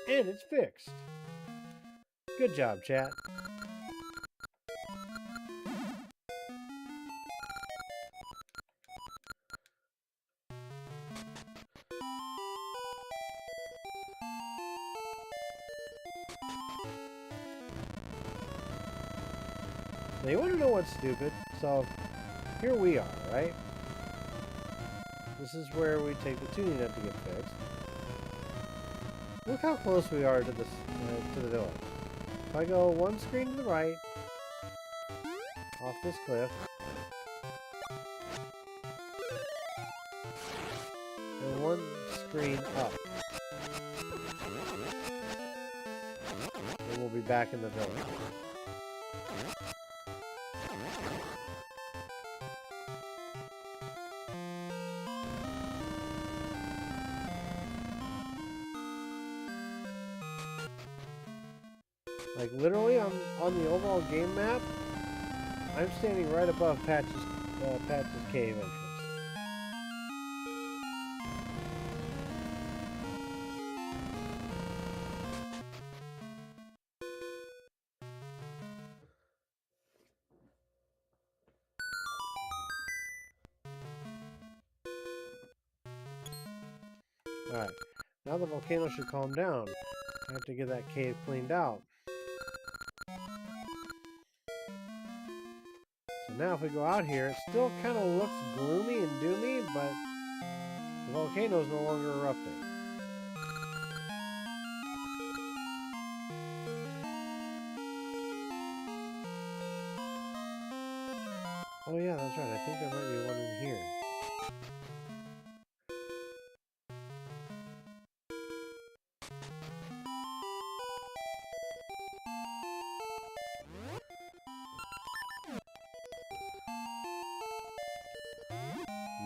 and it's fixed. Good job, chat. Now you want to know what's stupid? So here we are, right? This is where we take the tuning nut to get fixed. Look how close we are to this to the village. If I go one screen to the right, off this cliff, and one screen up, then we'll be back in the village. Like literally on the overall game map, I'm standing right above Patch's cave entrance. Alright, now the volcano should calm down. I have to get that cave cleaned out. So now if we go out here, it still kind of looks gloomy and doomy, but the volcano is no longer erupting. Oh yeah, that's right. I think there might be one in here.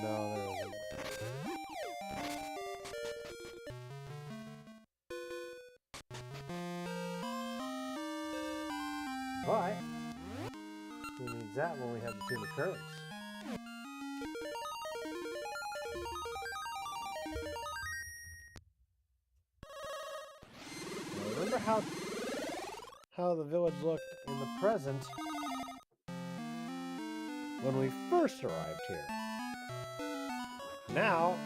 No, there isn't. But who needs that when we have the tune of currents? Now remember how the village looked in the present when we first arrived here. Now,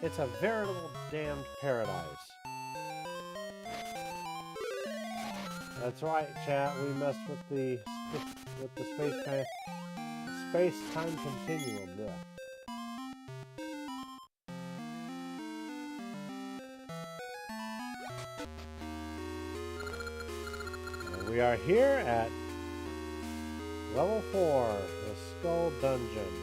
it's a veritable damned paradise. That's right, chat. We messed with the space-time continuum. Yeah. And we are here at level 4, the Skull Dungeon.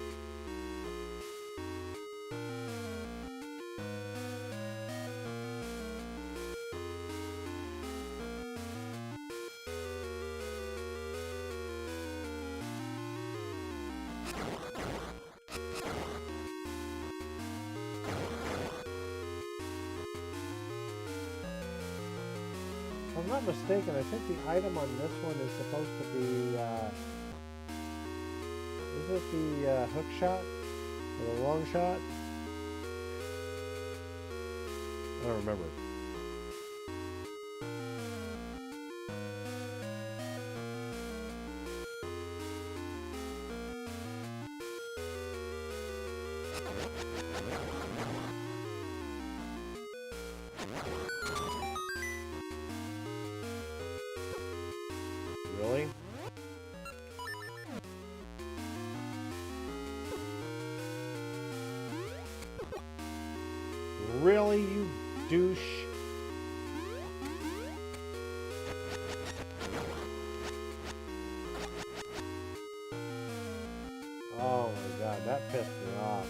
If I'm not mistaken, I think the item on this one is supposed to be, is it the hook shot? Or the long shot? I don't remember. Really? Really, you douche? Oh my god, that pissed me off.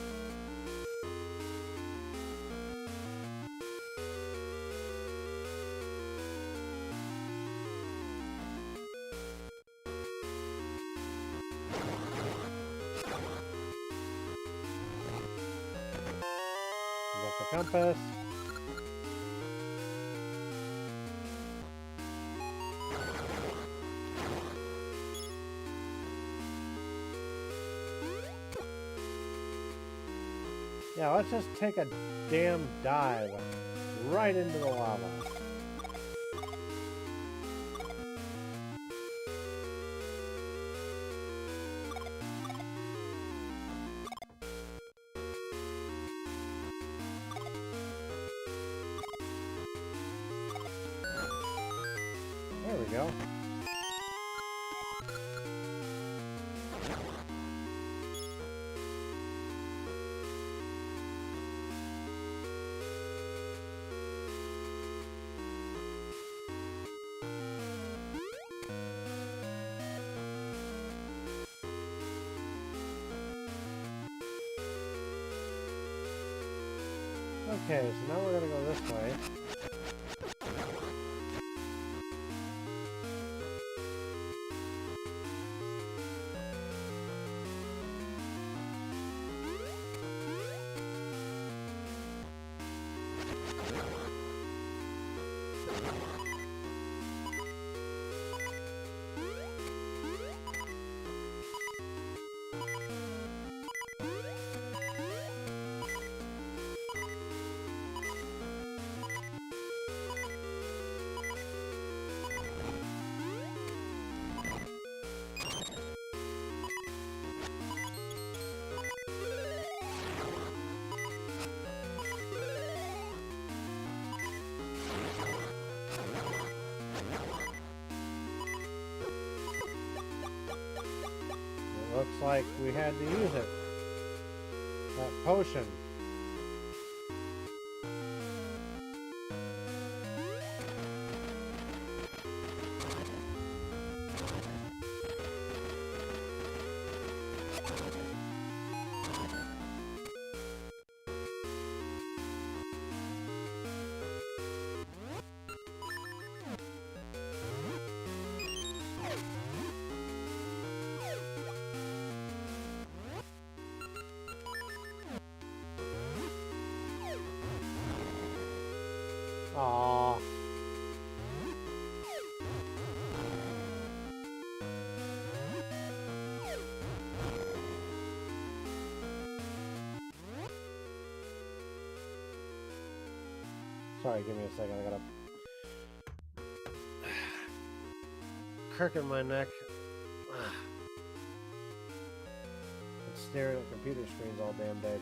Got the compass. Yeah, let's just take a damn dive right into the lava. There we go. Okay, so now we're gonna go this way. Looks like we had to use it. That potion. Aww. Sorry, give me a second. I got a kirk in my neck. Been staring at computer screens all damn day.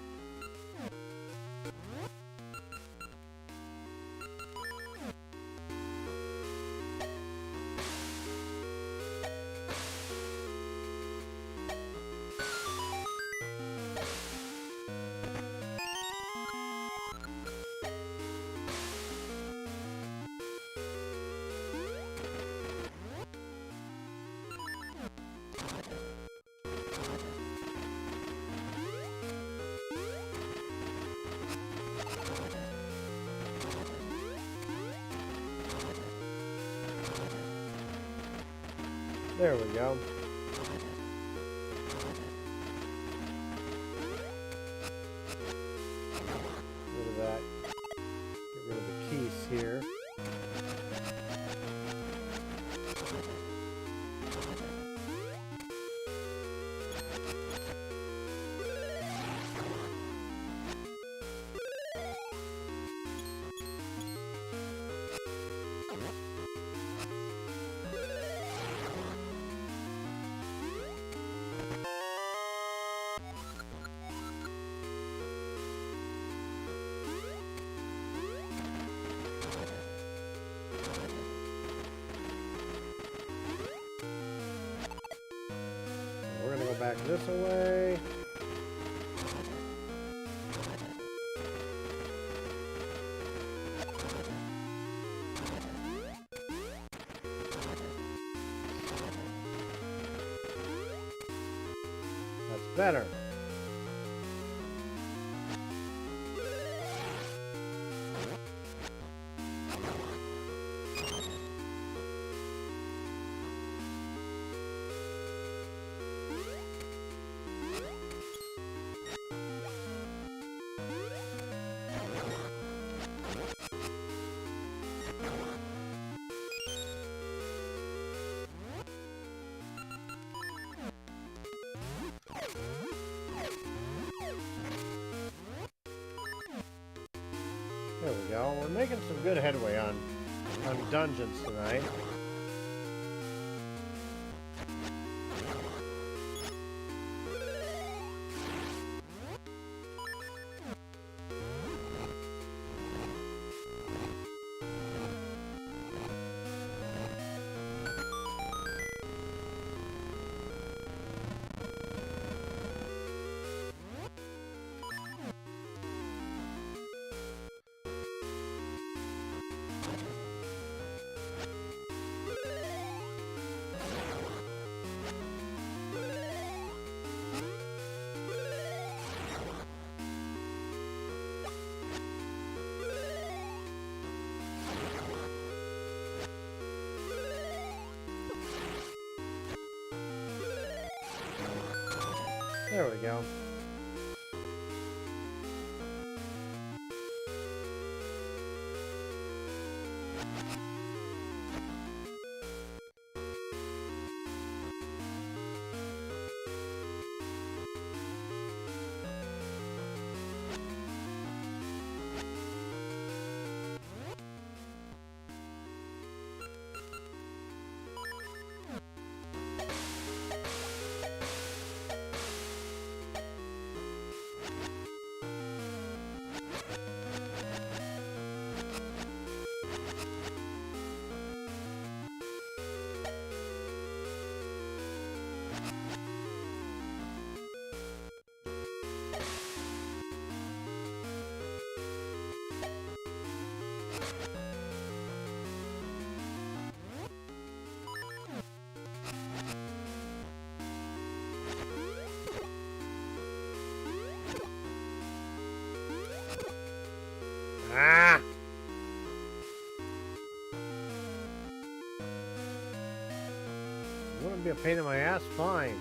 There we go. Get rid of that. Get rid of the keys here. We're gonna go back this way. That's better. There we go. We're making some good headway on dungeons tonight. There we go. Ah! You want to be a pain in my ass? Fine.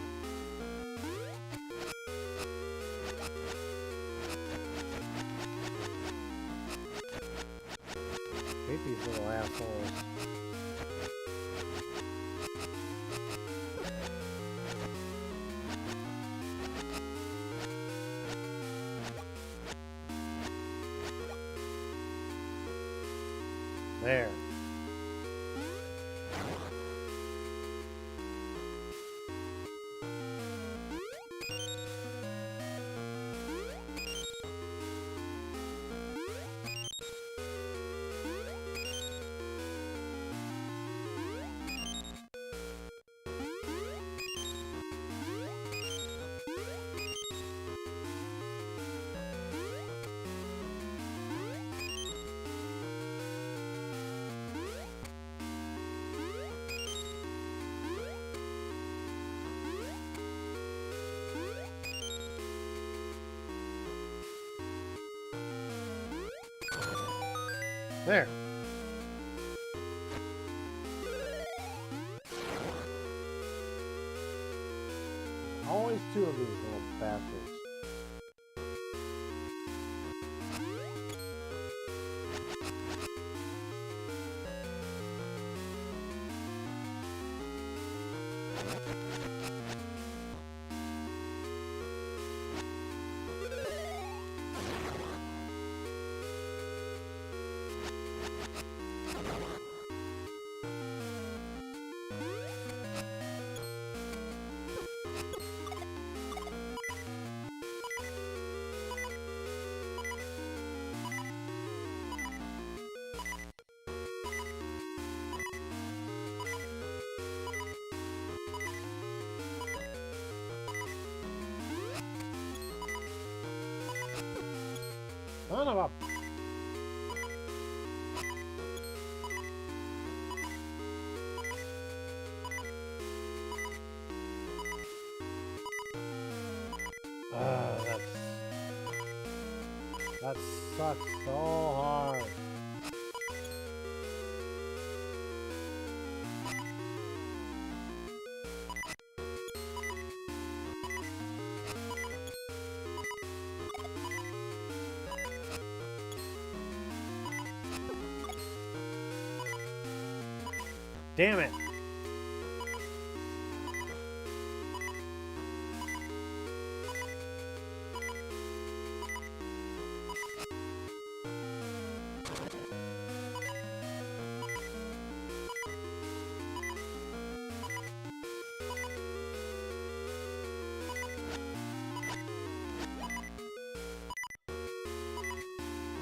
Hate these little assholes. There. There. Always two of these little bastards. Son of a... that sucks so hard. Damn it.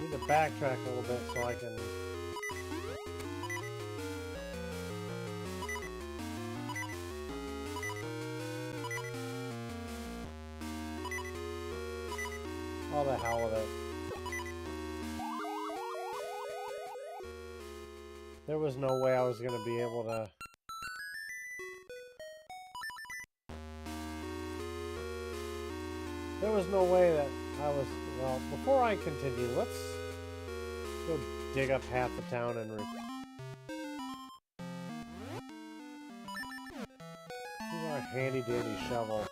Need to backtrack a little bit so I can... Oh, the hell with it. There was no way I was going to be able to... There was no way that I was... Well, before I continue, let's go dig up half the town and... Here's our handy-dandy shovel.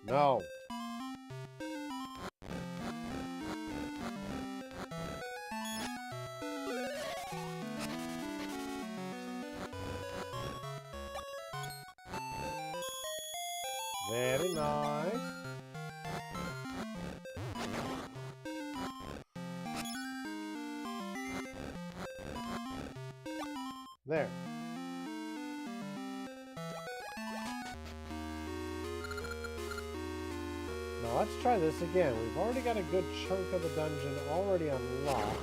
No. Very nice. There. Now let's try this again. We've already got a good chunk of the dungeon already unlocked.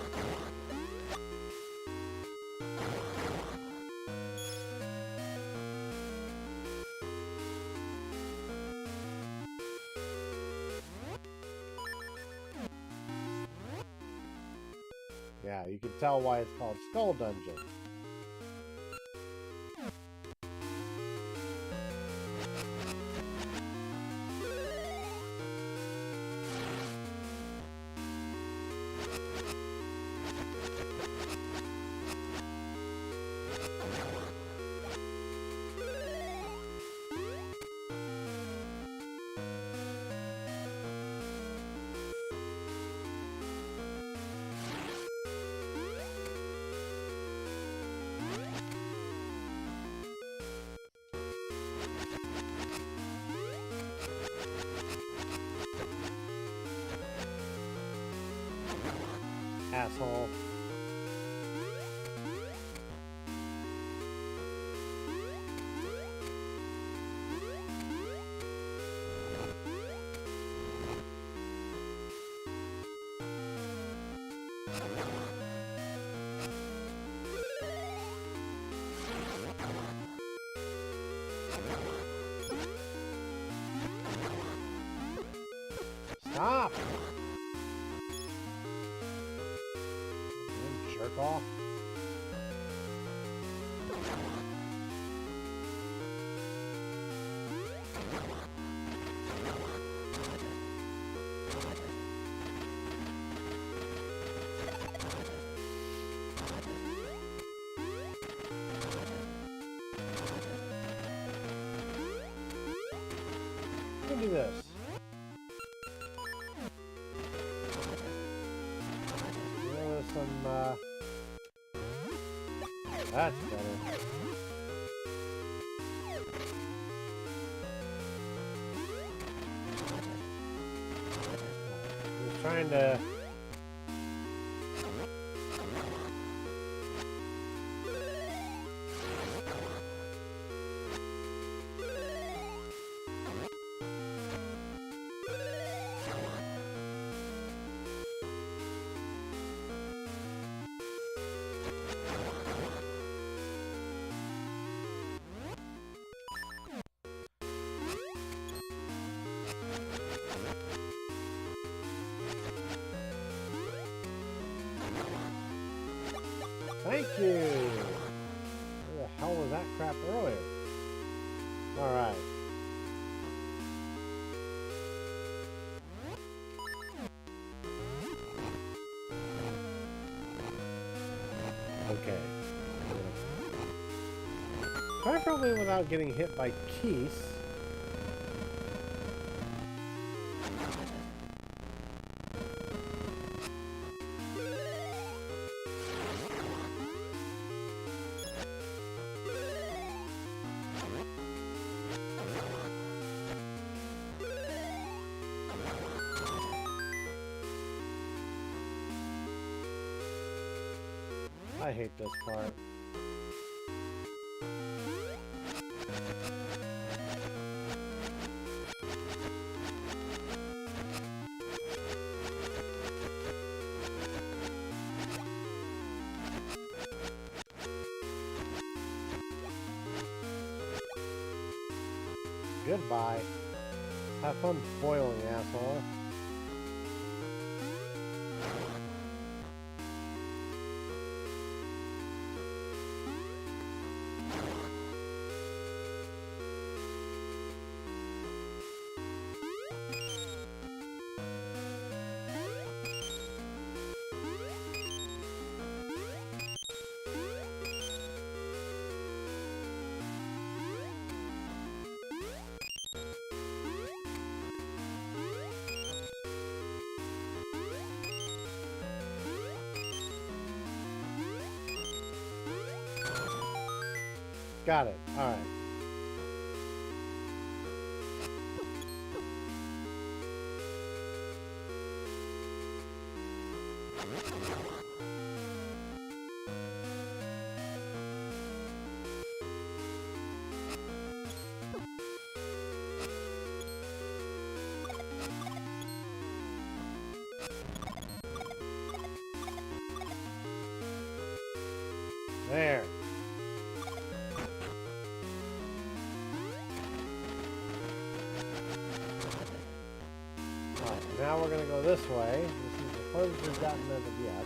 Yeah, you can tell why it's called Skull Dungeon. Asshole. Stop! Jerk off. Let me do this. There's some, that's better. Just trying to... Thank you! Where the hell was that crap earlier? Alright. Okay. Preferably without getting hit by Keith. I hate this part. Goodbye. Have fun boiling, asshole. Got it. Alright. There. Alright, now we're gonna go this way. This is the furthest we've gotten as of yet.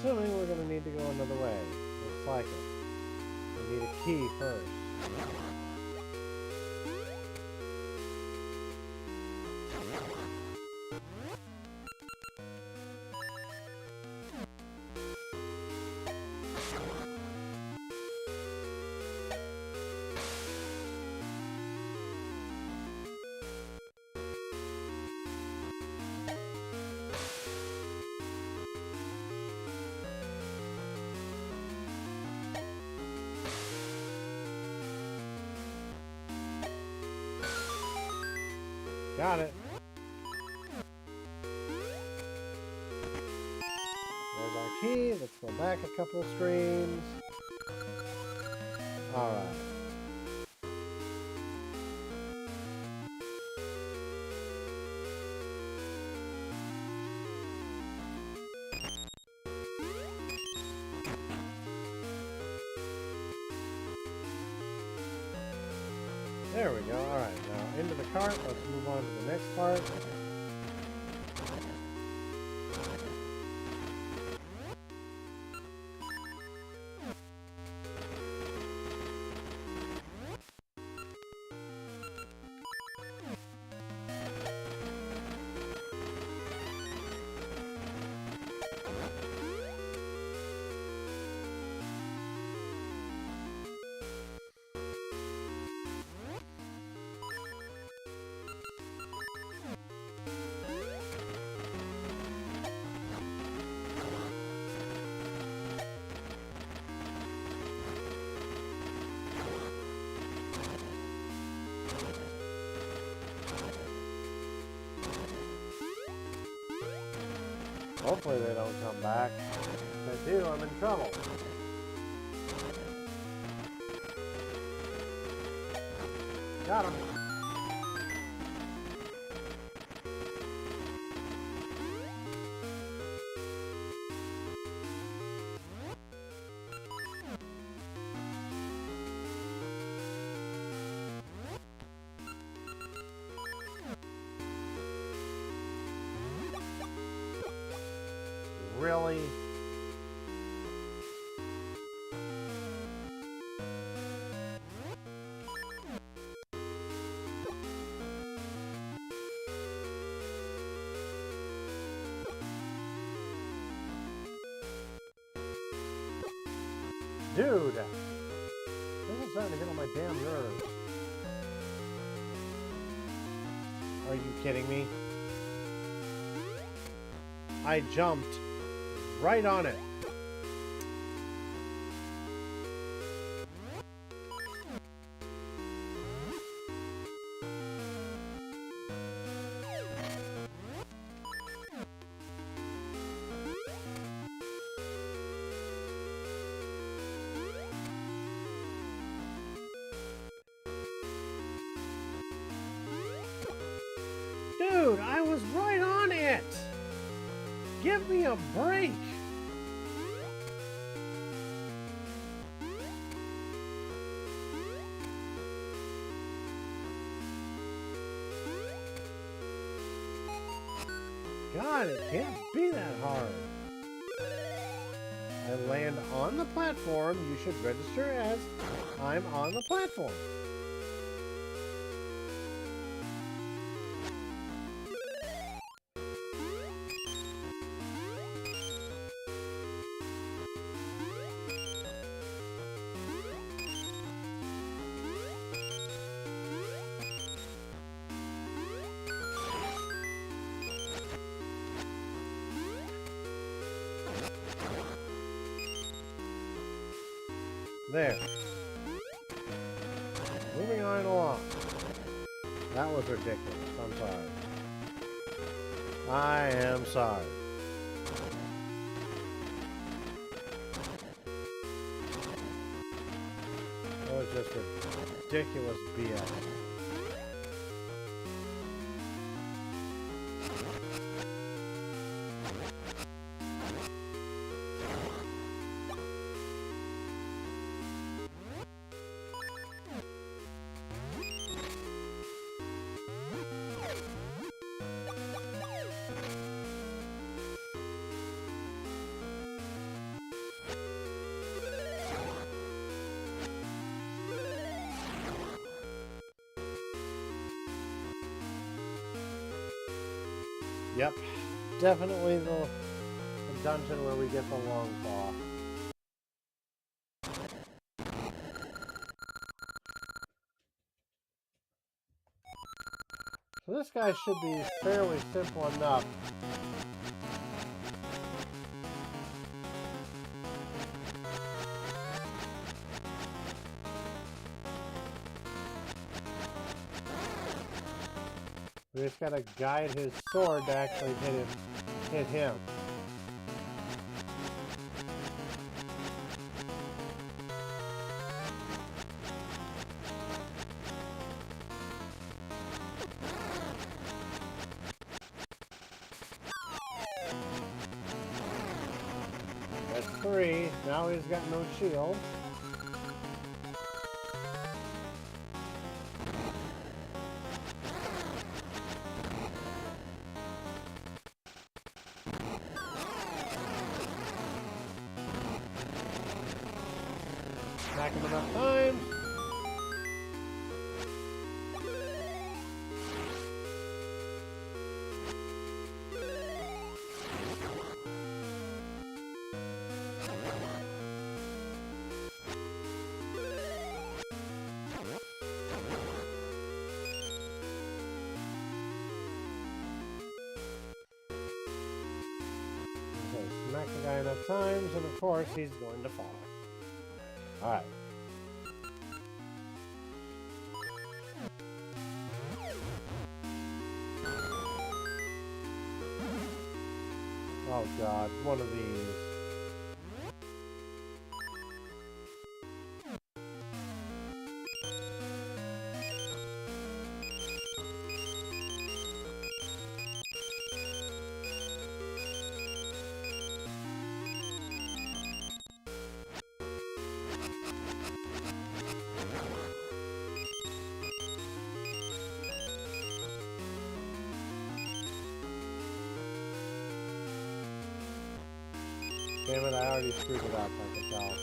Assuming we're going to need to go another way. Looks like it. We need a key first. Got it. There's our key. Let's go back a couple of screens. Alright. There we go. Alright, now into the cart. Let's move on to the next part. Hopefully they don't come back. If they do, I'm in trouble. Got him. Really? Dude! This is starting to get on my damn nerves. Are you kidding me? I jumped right on it. Dude, I was right on it. Give me a break. God, it can't be that hard. I land on the platform, you should register as I'm on the platform. There. Moving on along. That was ridiculous. I'm sorry. I am sorry. That was just ridiculous BS. Yep, definitely the dungeon where we get the long claw. So this guy should be fairly simple enough. We just gotta guide his sword to actually hit him. That's 3. Now he's got no shield. Smack him enough times. So smack the guy enough times, and of course he's going to fall. Alright. Oh god, one of these. Damn it, I already screwed it up, I can tell.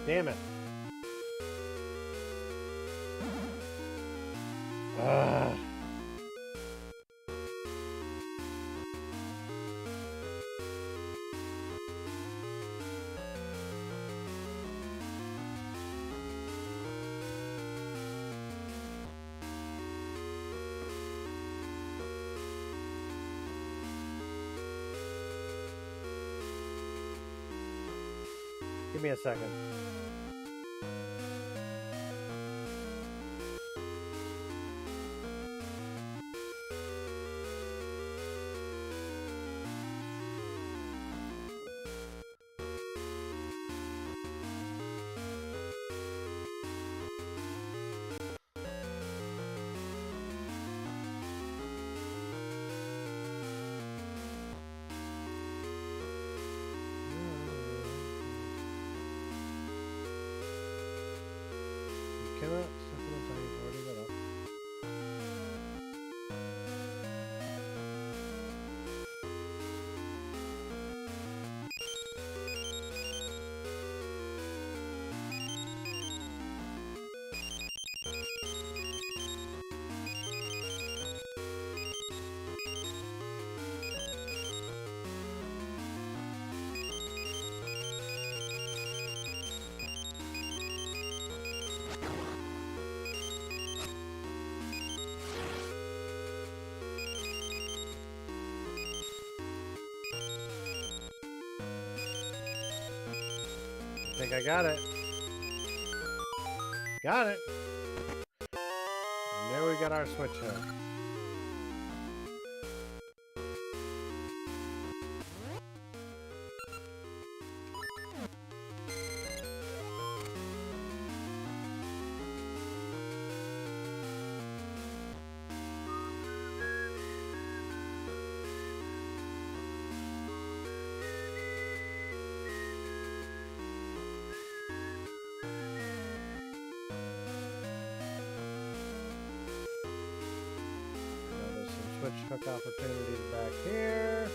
Damn it. Ugh. Give me a second. Cannot supplement I already got up. I think I got it. Got it. And there we got our switch hook. Switch hook opportunities back here.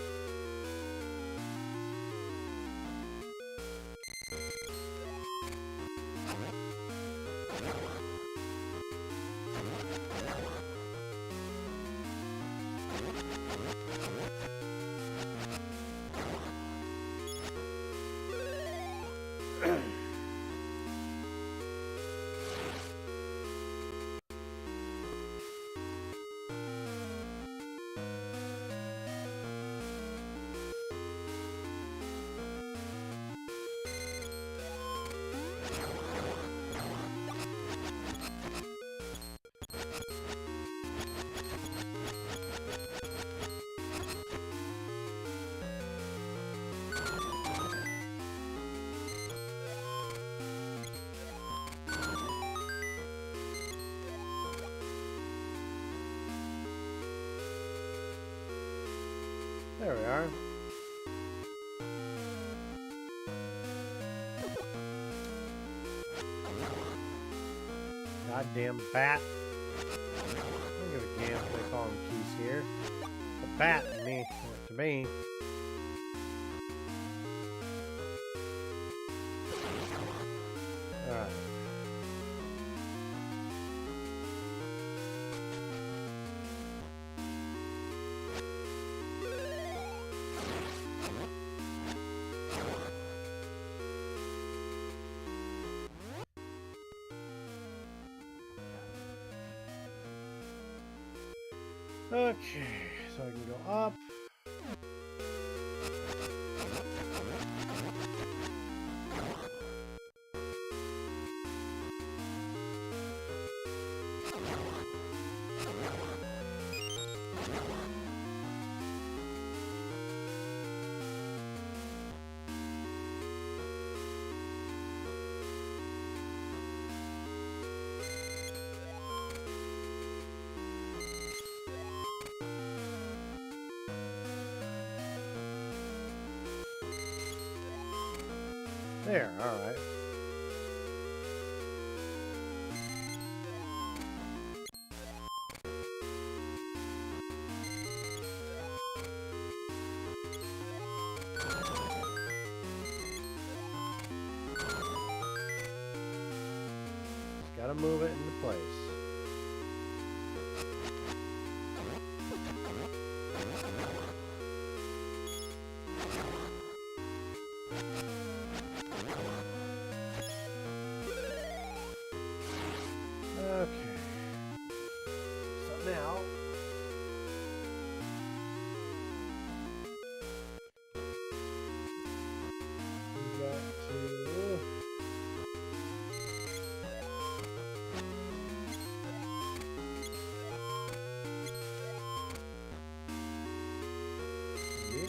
There we are. Goddamn bat. I don't give a damn if they call him Keys here. The bat to me. Alright. Okay, so I can go up. There, alright. Just gotta move it into place. Okay. So now we got to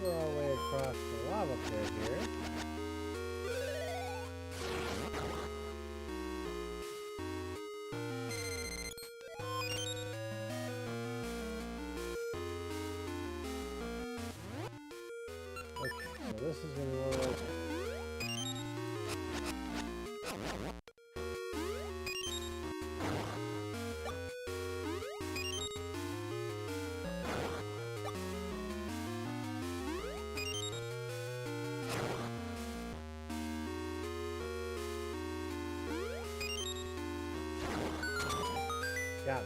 labor our way across the lava pit here. Okay, so this is going to be one of those. Got it.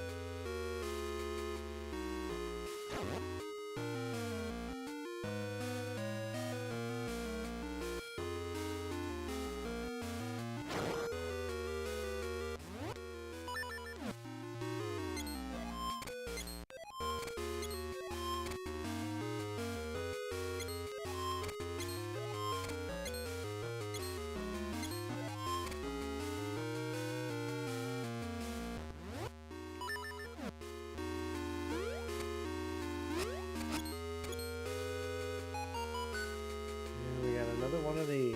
And we got another one of these.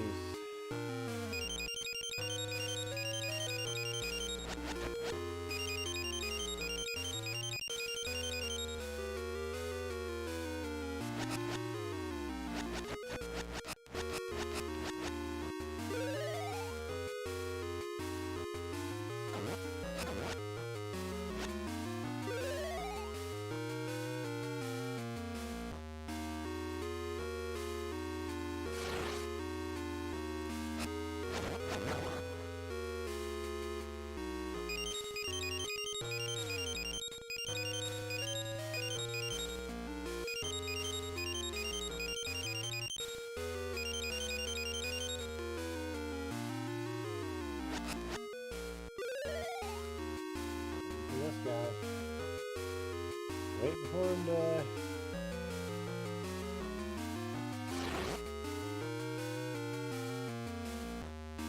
This guy. Waiting for him to...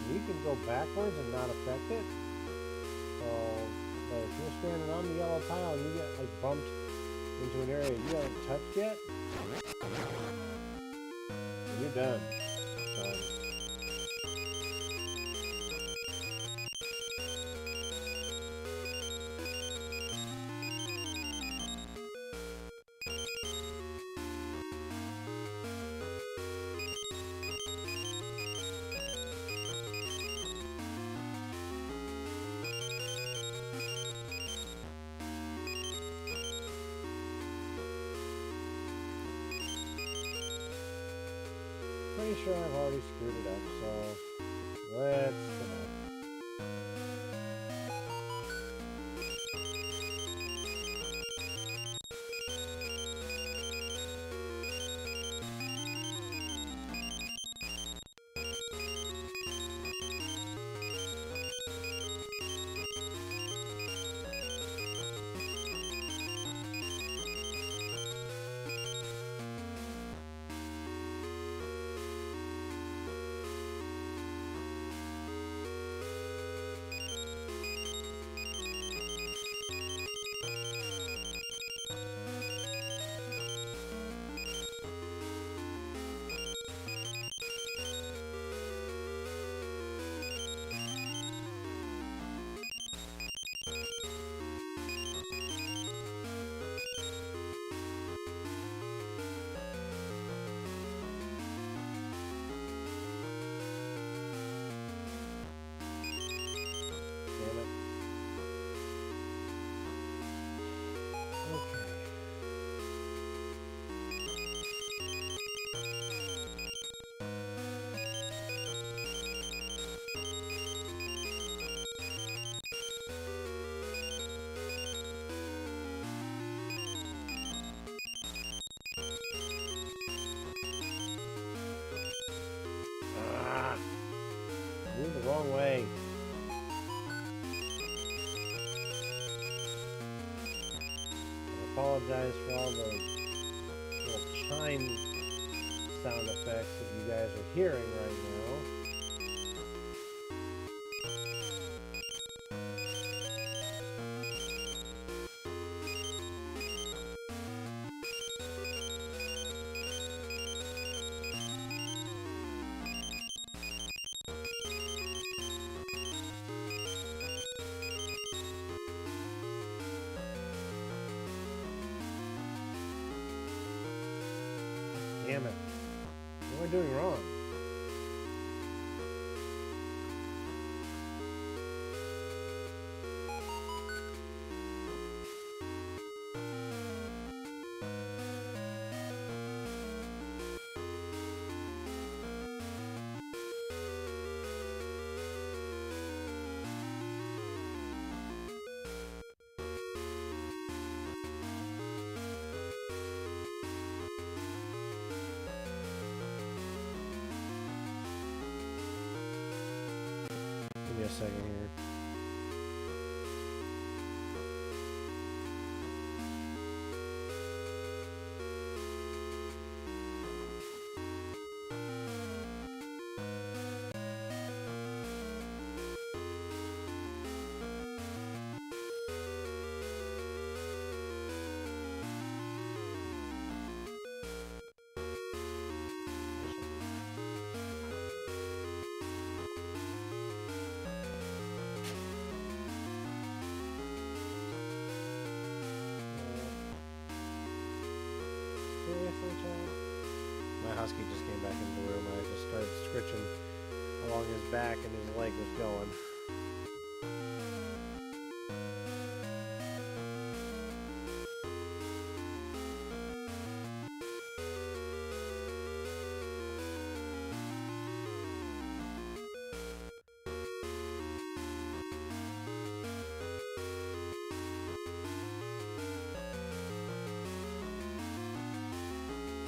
You can go backwards and not affect it. So, but if you're standing on the yellow tile and you get like bumped into an area you haven't touched yet, you're done. So, pretty sure I've already screwed it up, so let's go back. Damn it. Okay. Ah! Moved the wrong way. I apologize for all the little chime sound effects that you guys are hearing right now. Damn it. What am I doing wrong? Give me a second here. Seriously, child? My husky just came back into the room and I just started scritching along his back and his leg was going.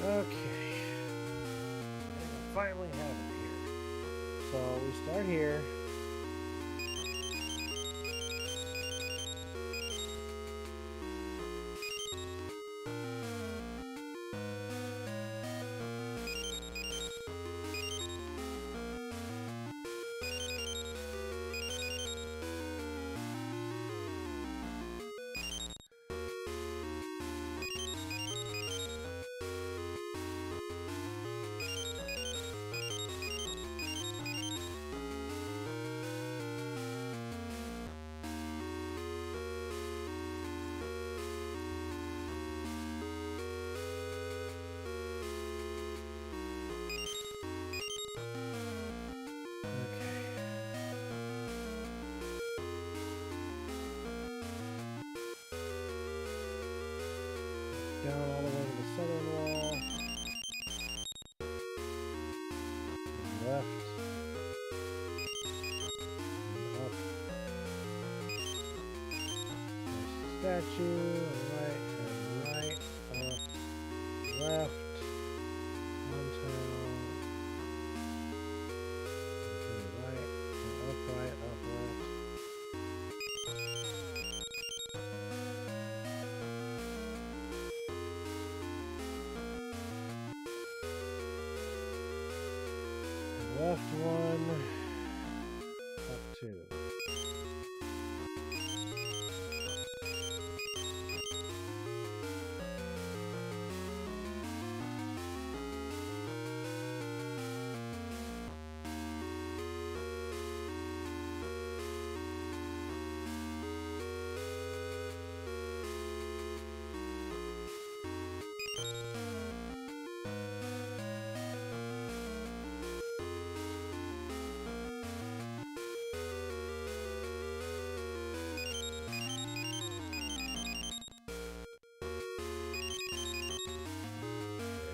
Okay. I finally have it here. So we start here. Down all the way to the southern wall. And left. And up. There's the statue. And right. Up. Left. Downtown. Continue right. And up, right, up, left. Left one, up two.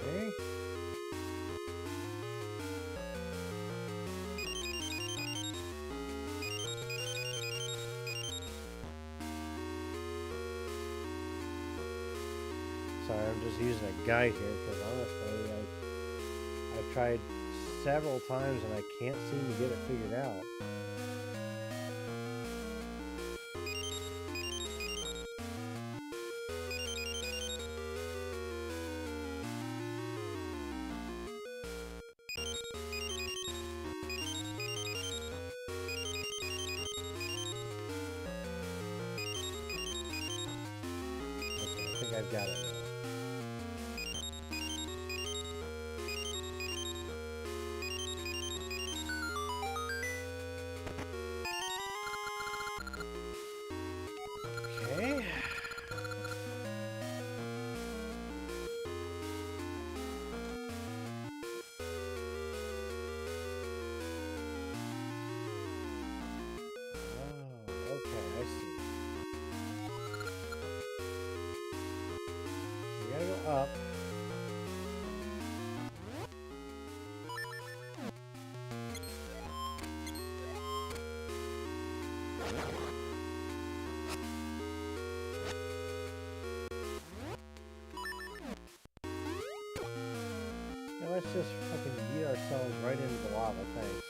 Okay. Sorry, I'm just using a guide here because honestly, I've tried several times and I can't seem to get it figured out. Okay, I think I've got it now. Okay. Yeah, let's just fucking yeet ourselves right into the lava, thanks.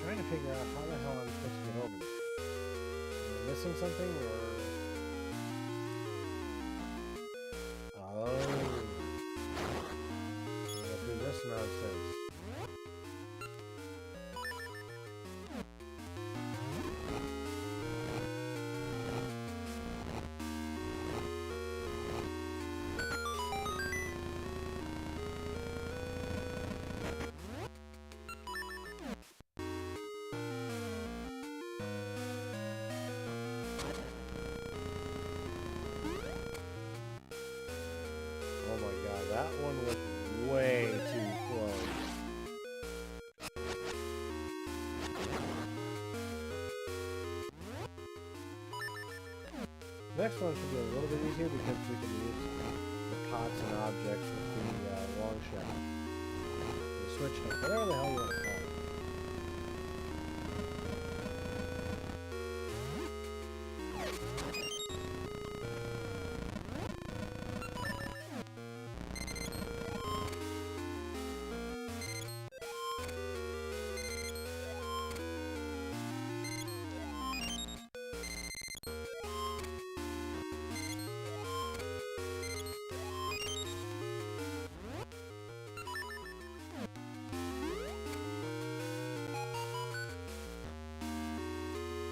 Trying to figure out how the hell I'm supposed to get over this. Am I missing something, or... Oh. Go through this nonsense. Oh my god, that one was way too close. Next one should be a little bit easier because we can use the pots and objects with the long shot. The switch hook, whatever the hell you want to call it.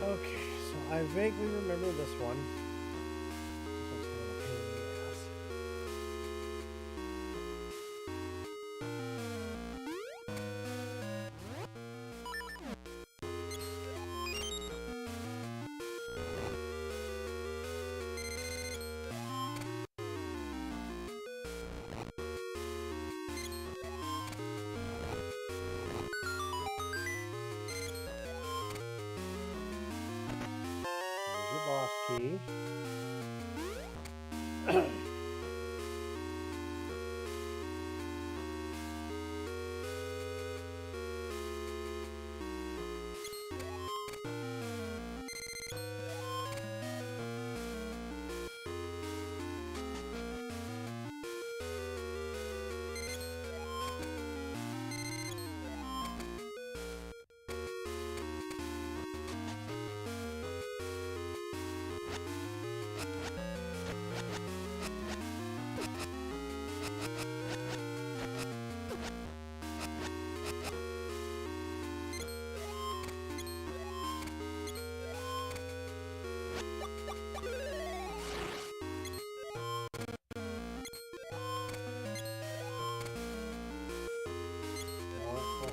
Okay, so I vaguely remember this one. This one's kind of a pain in the ass. There's your boss key.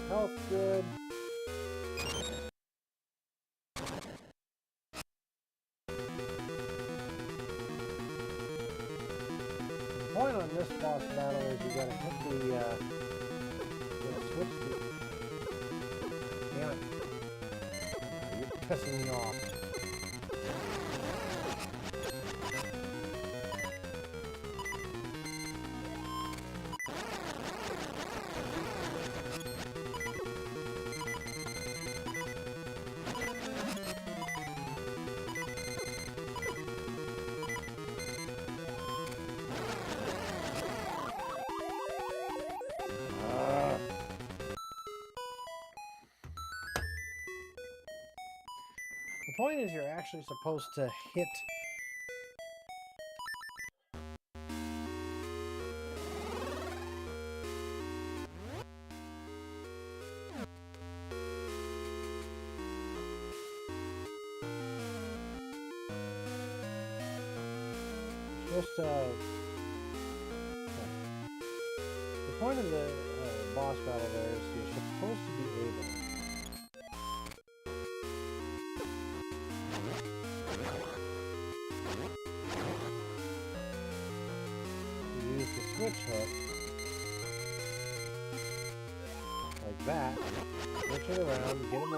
Health good. point on this boss battle is you gotta hit the, you gotta switch the... Damn it. You're pissing me off. The point is you're actually supposed to hit the point of the boss battle there is you're supposed to be able use the switch hook like that, switch it around, get him a...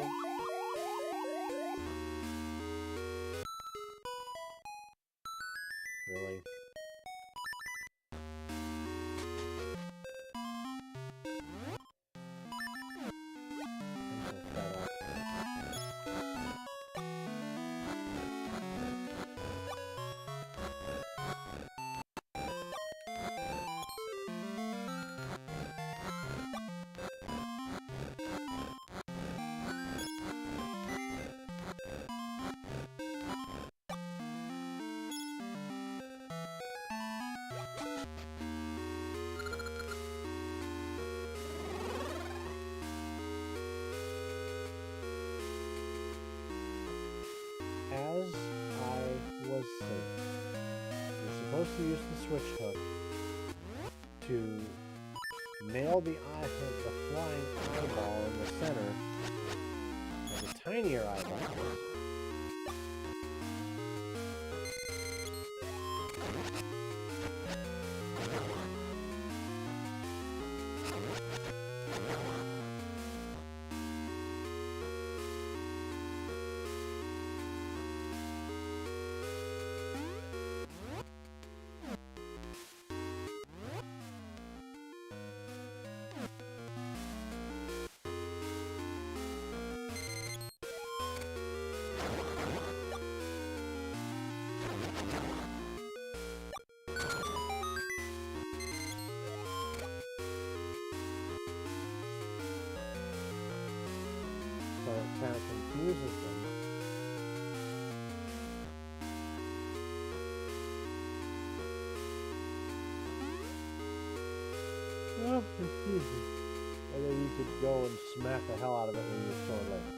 Really? As I was saying, you're supposed to use the switch hook to nail the flying eyeball in the center of the tinier eyeball. So it kind of confuses them. Well, excuse me. And then you could go and smack the hell out of it when you're short later.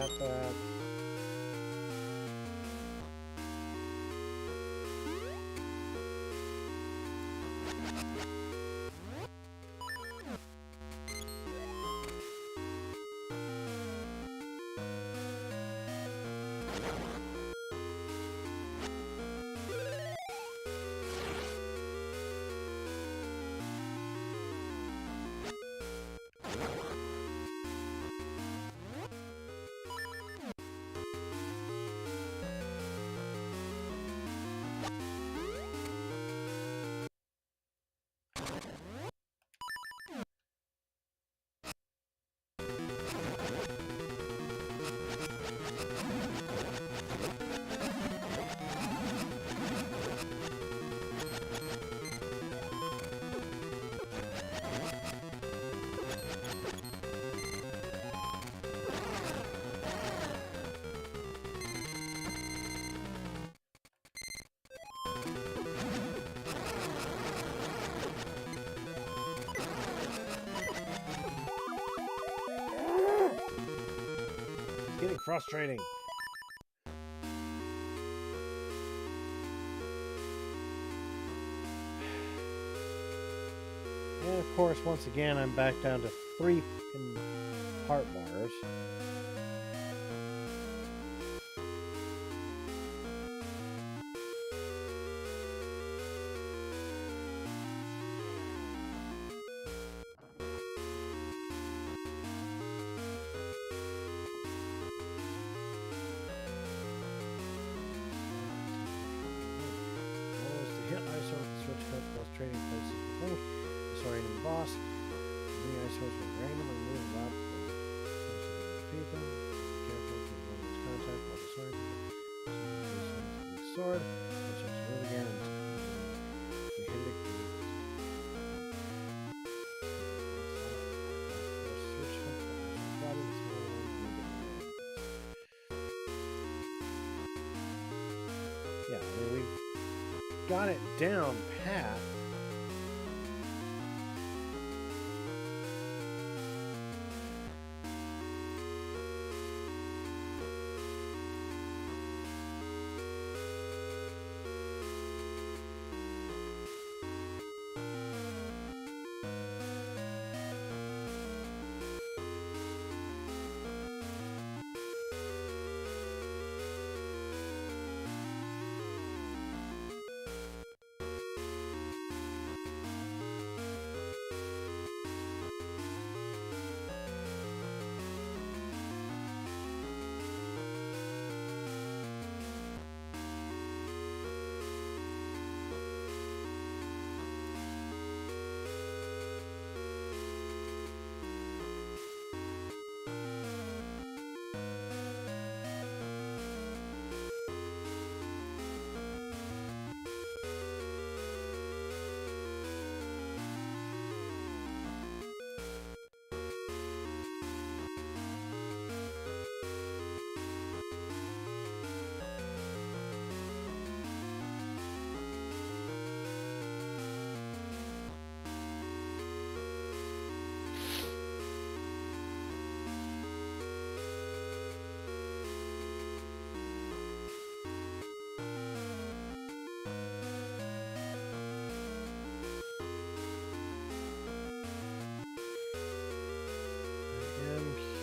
got that. Getting frustrating. And of course, once again, I'm back down to 3 fucking heart bars. Hit ISO with the switch cut plus trading places with link. Destroying the boss. The ISOs will randomly move up and defeat them. Be careful to avoid its contact while destroying them. The sword. Which is move again and we hit it again. Switch cut the body with small one. Yeah, I mean we've got it down pat.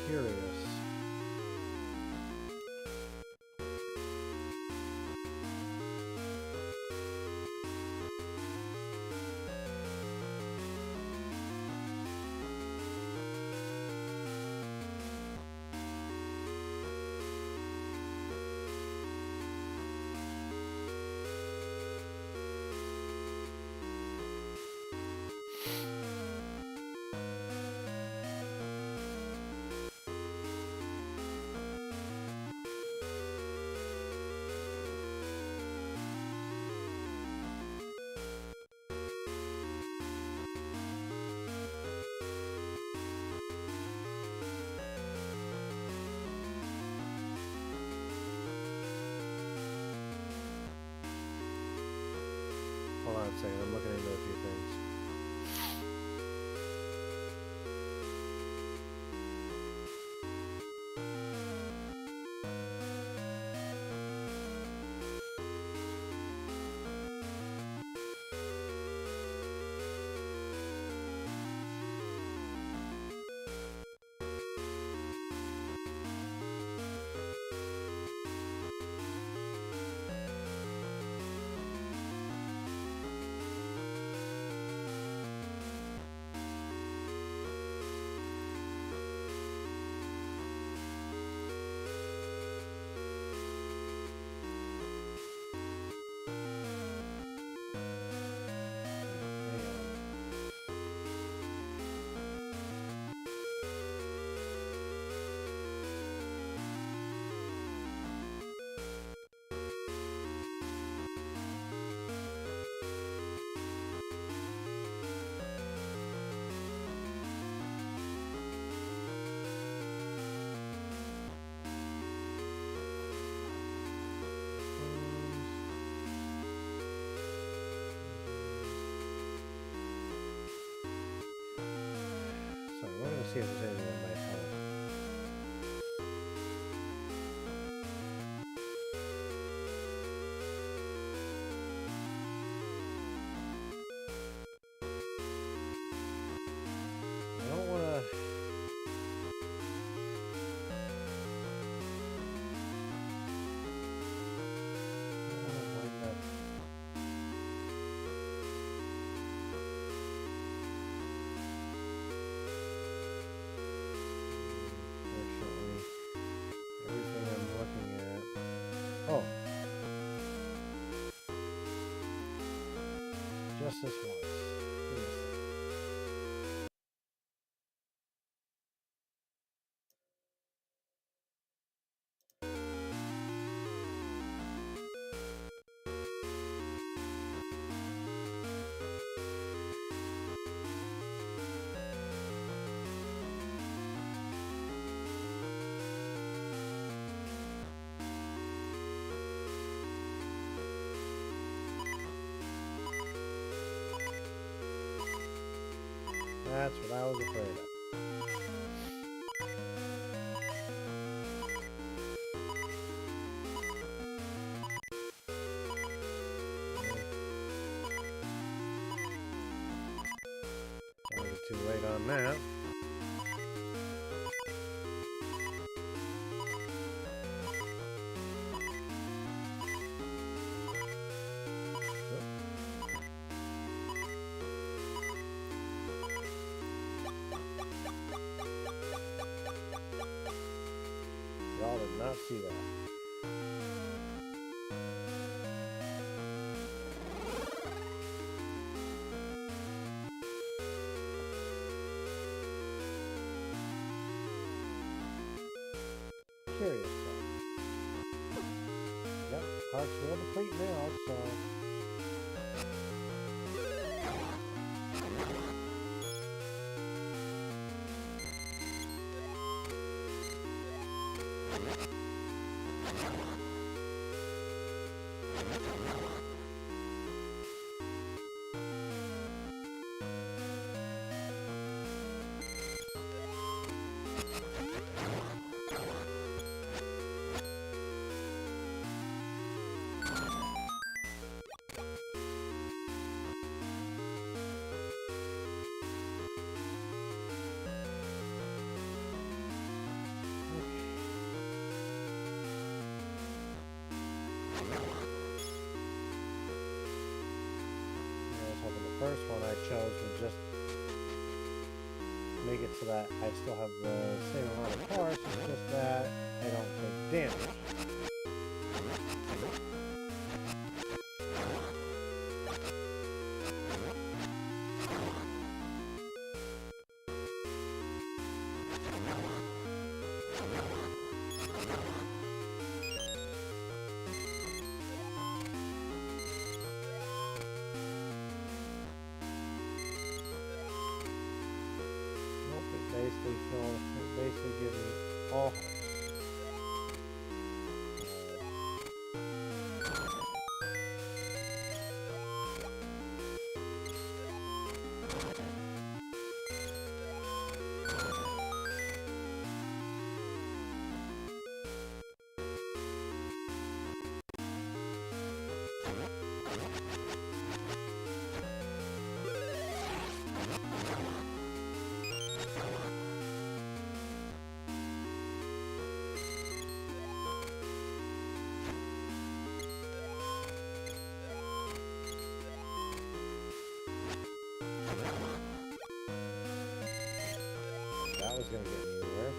Curious. Hold on a second, I'm looking into a few things. Just this once. Give me a second. That's what I was afraid of. It's already too late on that. Y'all did not see that. Curious though. Yep, hearts will deplete now, so. First one I chose would just make it so that I still have the same amount of parts, it's just that I don't take damage. Basically give me all hearts. That was going to get me anywhere.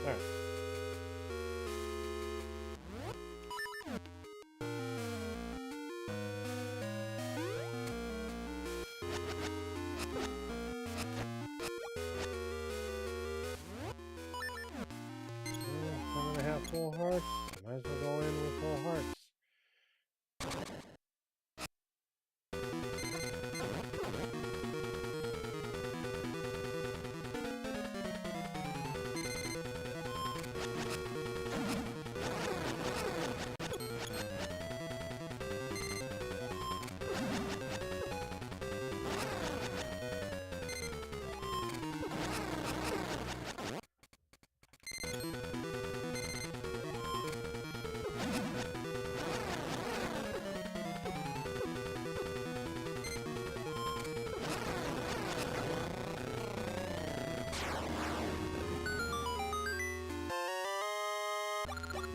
Alright. I'm gonna have full hearts. Might as well go in with full hearts.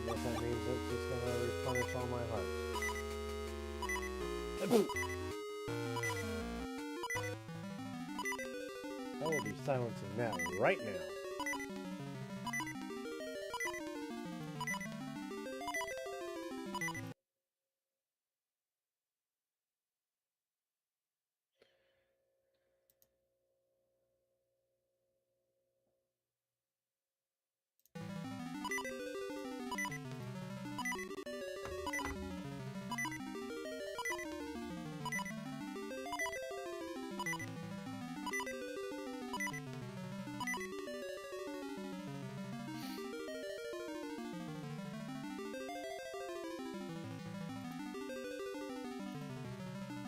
guess that means it's just gonna replenish all my hearts. I will be silencing that right now.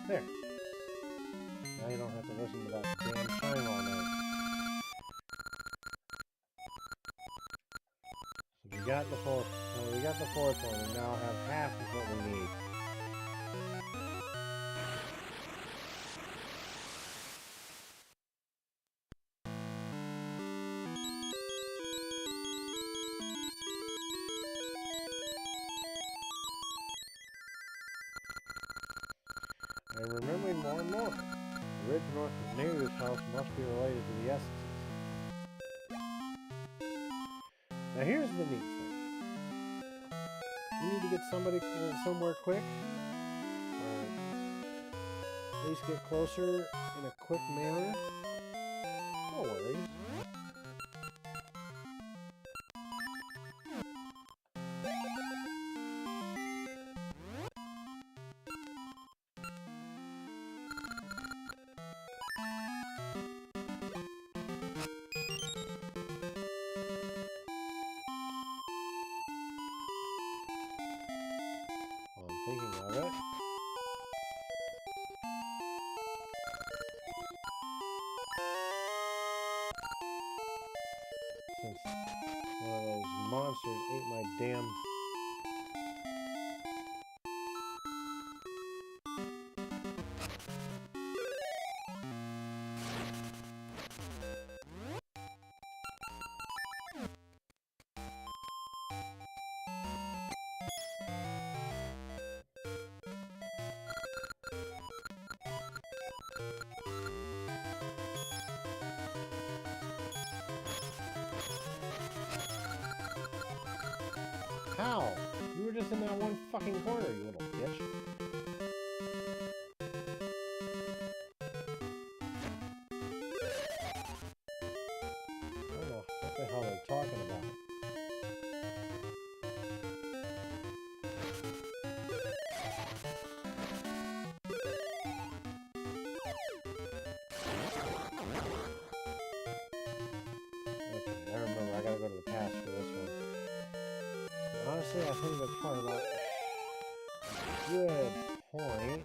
There. Now you don't have to listen to that damn chime all night. So we got the fourth. We got the fourth one, and now have half of what we need. I'm remembering more and more. The ridge north of Nehru's house must be related to the essences. Now here's the neat thing. You need to get somebody somewhere quick, or at least get closer in a quick manner. No worries. While I'm thinking of it. Since one of those monsters ate my damn... How? You were just in that one fucking corner, you little bitch. I don't know what the hell they're talking about. Okay, I remember. I gotta go to the past for this one. Honestly, I think that's probably about a good point.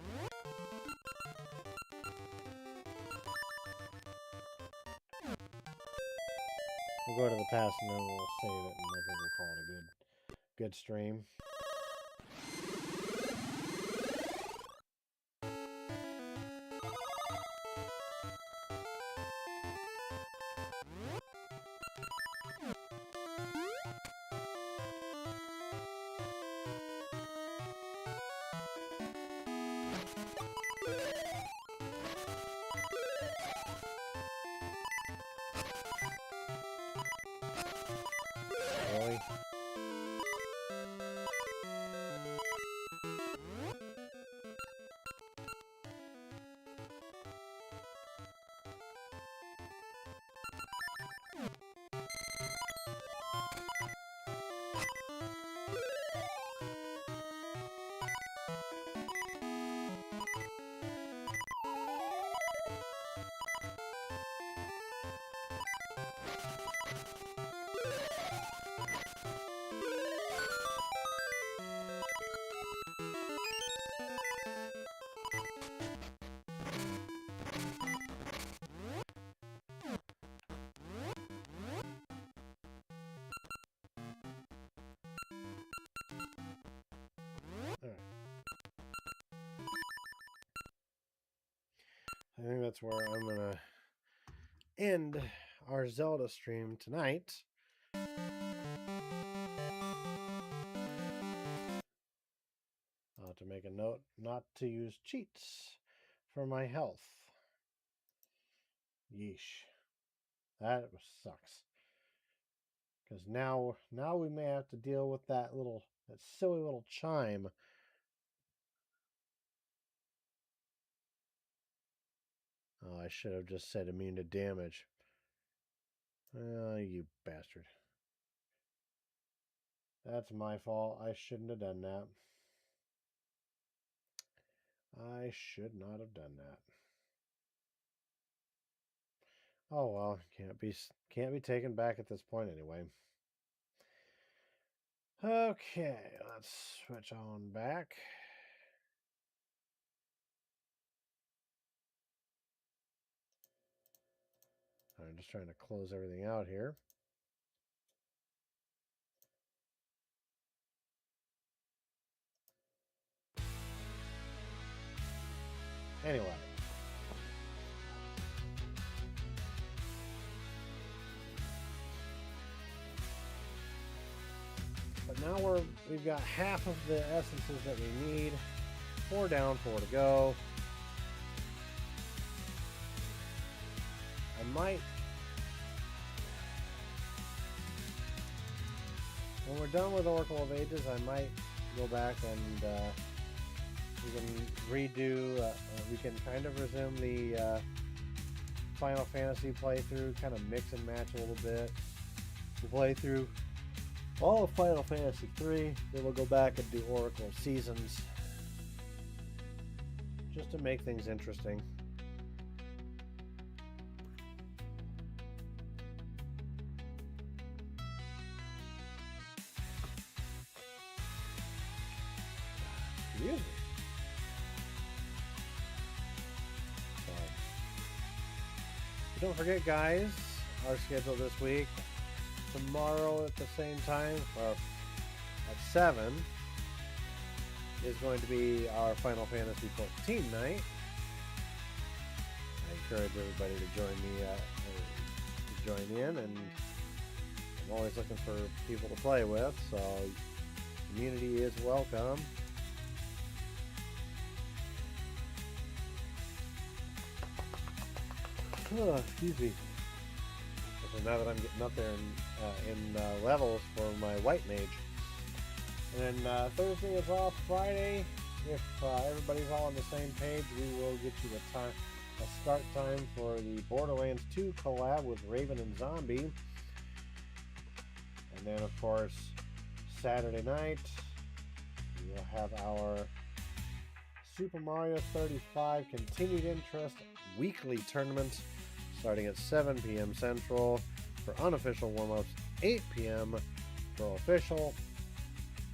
We'll go to the past and then we'll save it, and I think we'll call it a good stream. Really? Alright. I think that's where I'm gonna end our Zelda stream tonight. to make a note not to use cheats for my health. Yeesh. That sucks. Because now we may have to deal with that silly little chime. Oh, I should have just said immune to damage. You bastard. That's my fault. I shouldn't have done that. I should not have done that. Oh well, can't be taken back at this point anyway. Okay, let's switch on back. I'm just trying to close everything out here. Anyway. But now we've got half of the essences that we need. 4 down, 4 to go. I might, when we're done with Oracle of Ages, I might go back and we can redo, we can kind of resume the Final Fantasy playthrough, kind of mix and match a little bit. We'll play through all of Final Fantasy 3, then we'll go back and do Oracle Seasons, just to make things interesting. Excuse me. So, don't forget, guys, our schedule this week. Tomorrow at the same time, at 7, is going to be our Final Fantasy 14 night. I encourage everybody to join me, to join in, and I'm always looking for people to play with, so community is welcome. Oh, excuse me. So now that I'm getting up there in levels for my white mage. And then Thursday is off. Friday, if everybody's all on the same page, we will get you a start time for the Borderlands 2 collab with Raven and Zombie. And then, of course, Saturday night, we will have our Super Mario 35 Continued Interest weekly tournament starting at 7 p.m. Central for unofficial warm-ups, 8 p.m. for official,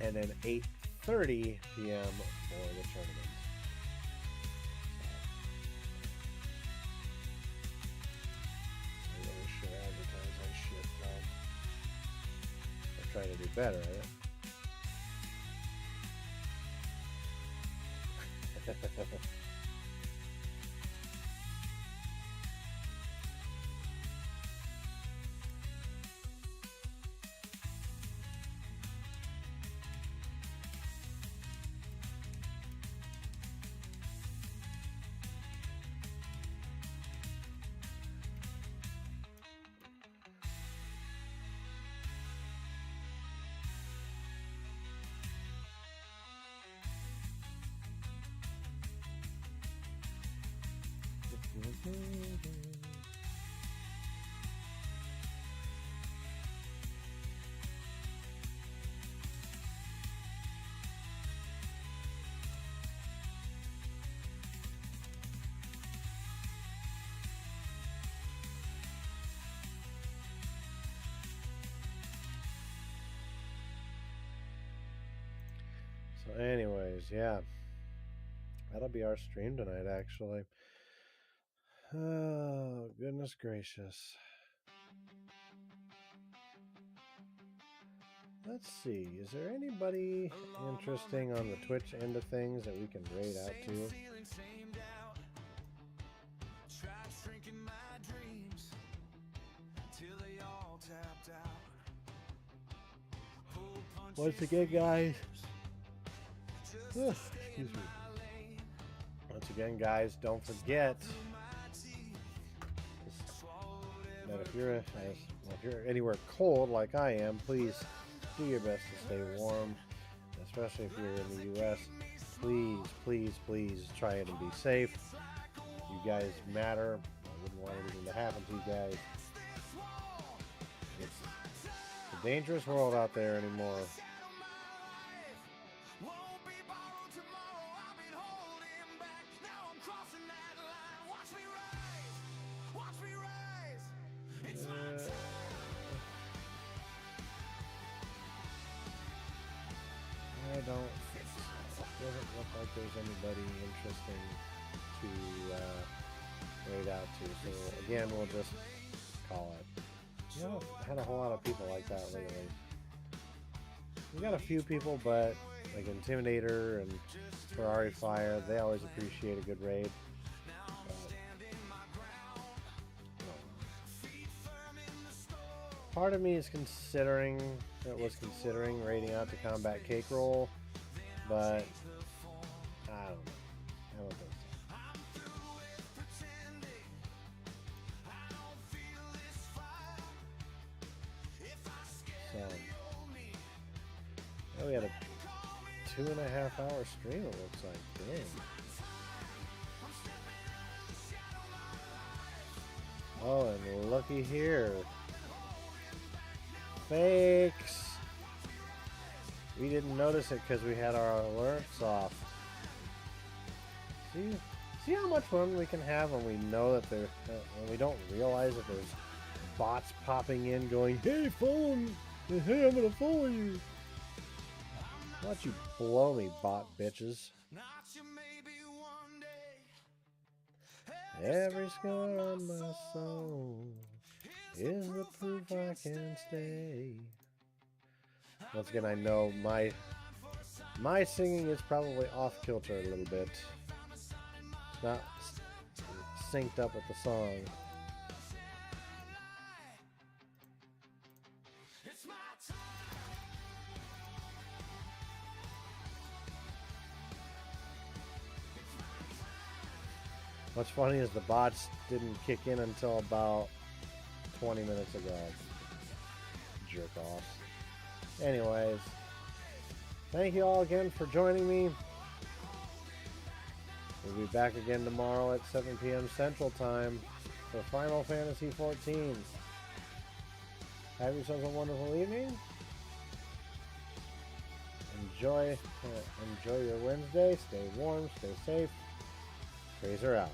and then 8:30 p.m. for the tournament. I really should advertise on shit, though. I'm trying to do better at it. So anyways, yeah. That'll be our stream tonight, actually. Oh, goodness gracious. Let's see. Is there anybody interesting on the Twitch end of things that we can raid out to? Once again, guys, Excuse me. Once again, guys, don't forget that if you're anywhere cold like I am, please do your best to stay warm, especially if you're in the U.S. Please, please, please try it and be safe. You guys matter. I wouldn't want anything to happen to you guys. It's a dangerous world out there anymore. I don't think so. It doesn't look like there's anybody interesting to raid out to. So again, we'll just call it. You know, I've had a whole lot of people like that lately. We got a few people, but like Intimidator and Ferrari Fire, they always appreciate a good raid. Part of me is considering raiding out to Combat Cake Roll, but I don't know. I don't think so. Oh, we had a 2.5 hour stream, it looks like. Dang. Oh, and looky here. Fakes! We didn't notice it because we had our alerts off. See how much fun we can have when we know that when we don't realize that there's bots popping in going, hey, follow me! Hey, I'm gonna follow you! Why don't you blow me, bot bitches? Every scar on my soul is the proof I can stay. Once again, I know my singing is probably off kilter a little bit. It's not synced up with the song. What's funny is the bots didn't kick in until about 20 minutes ago. Jerk offs. Anyways, thank you all again for joining me. We'll be back again tomorrow at 7 p.m. Central Time for Final Fantasy XIV. Have yourselves a wonderful evening. Enjoy your Wednesday. Stay warm, stay safe. Razor out.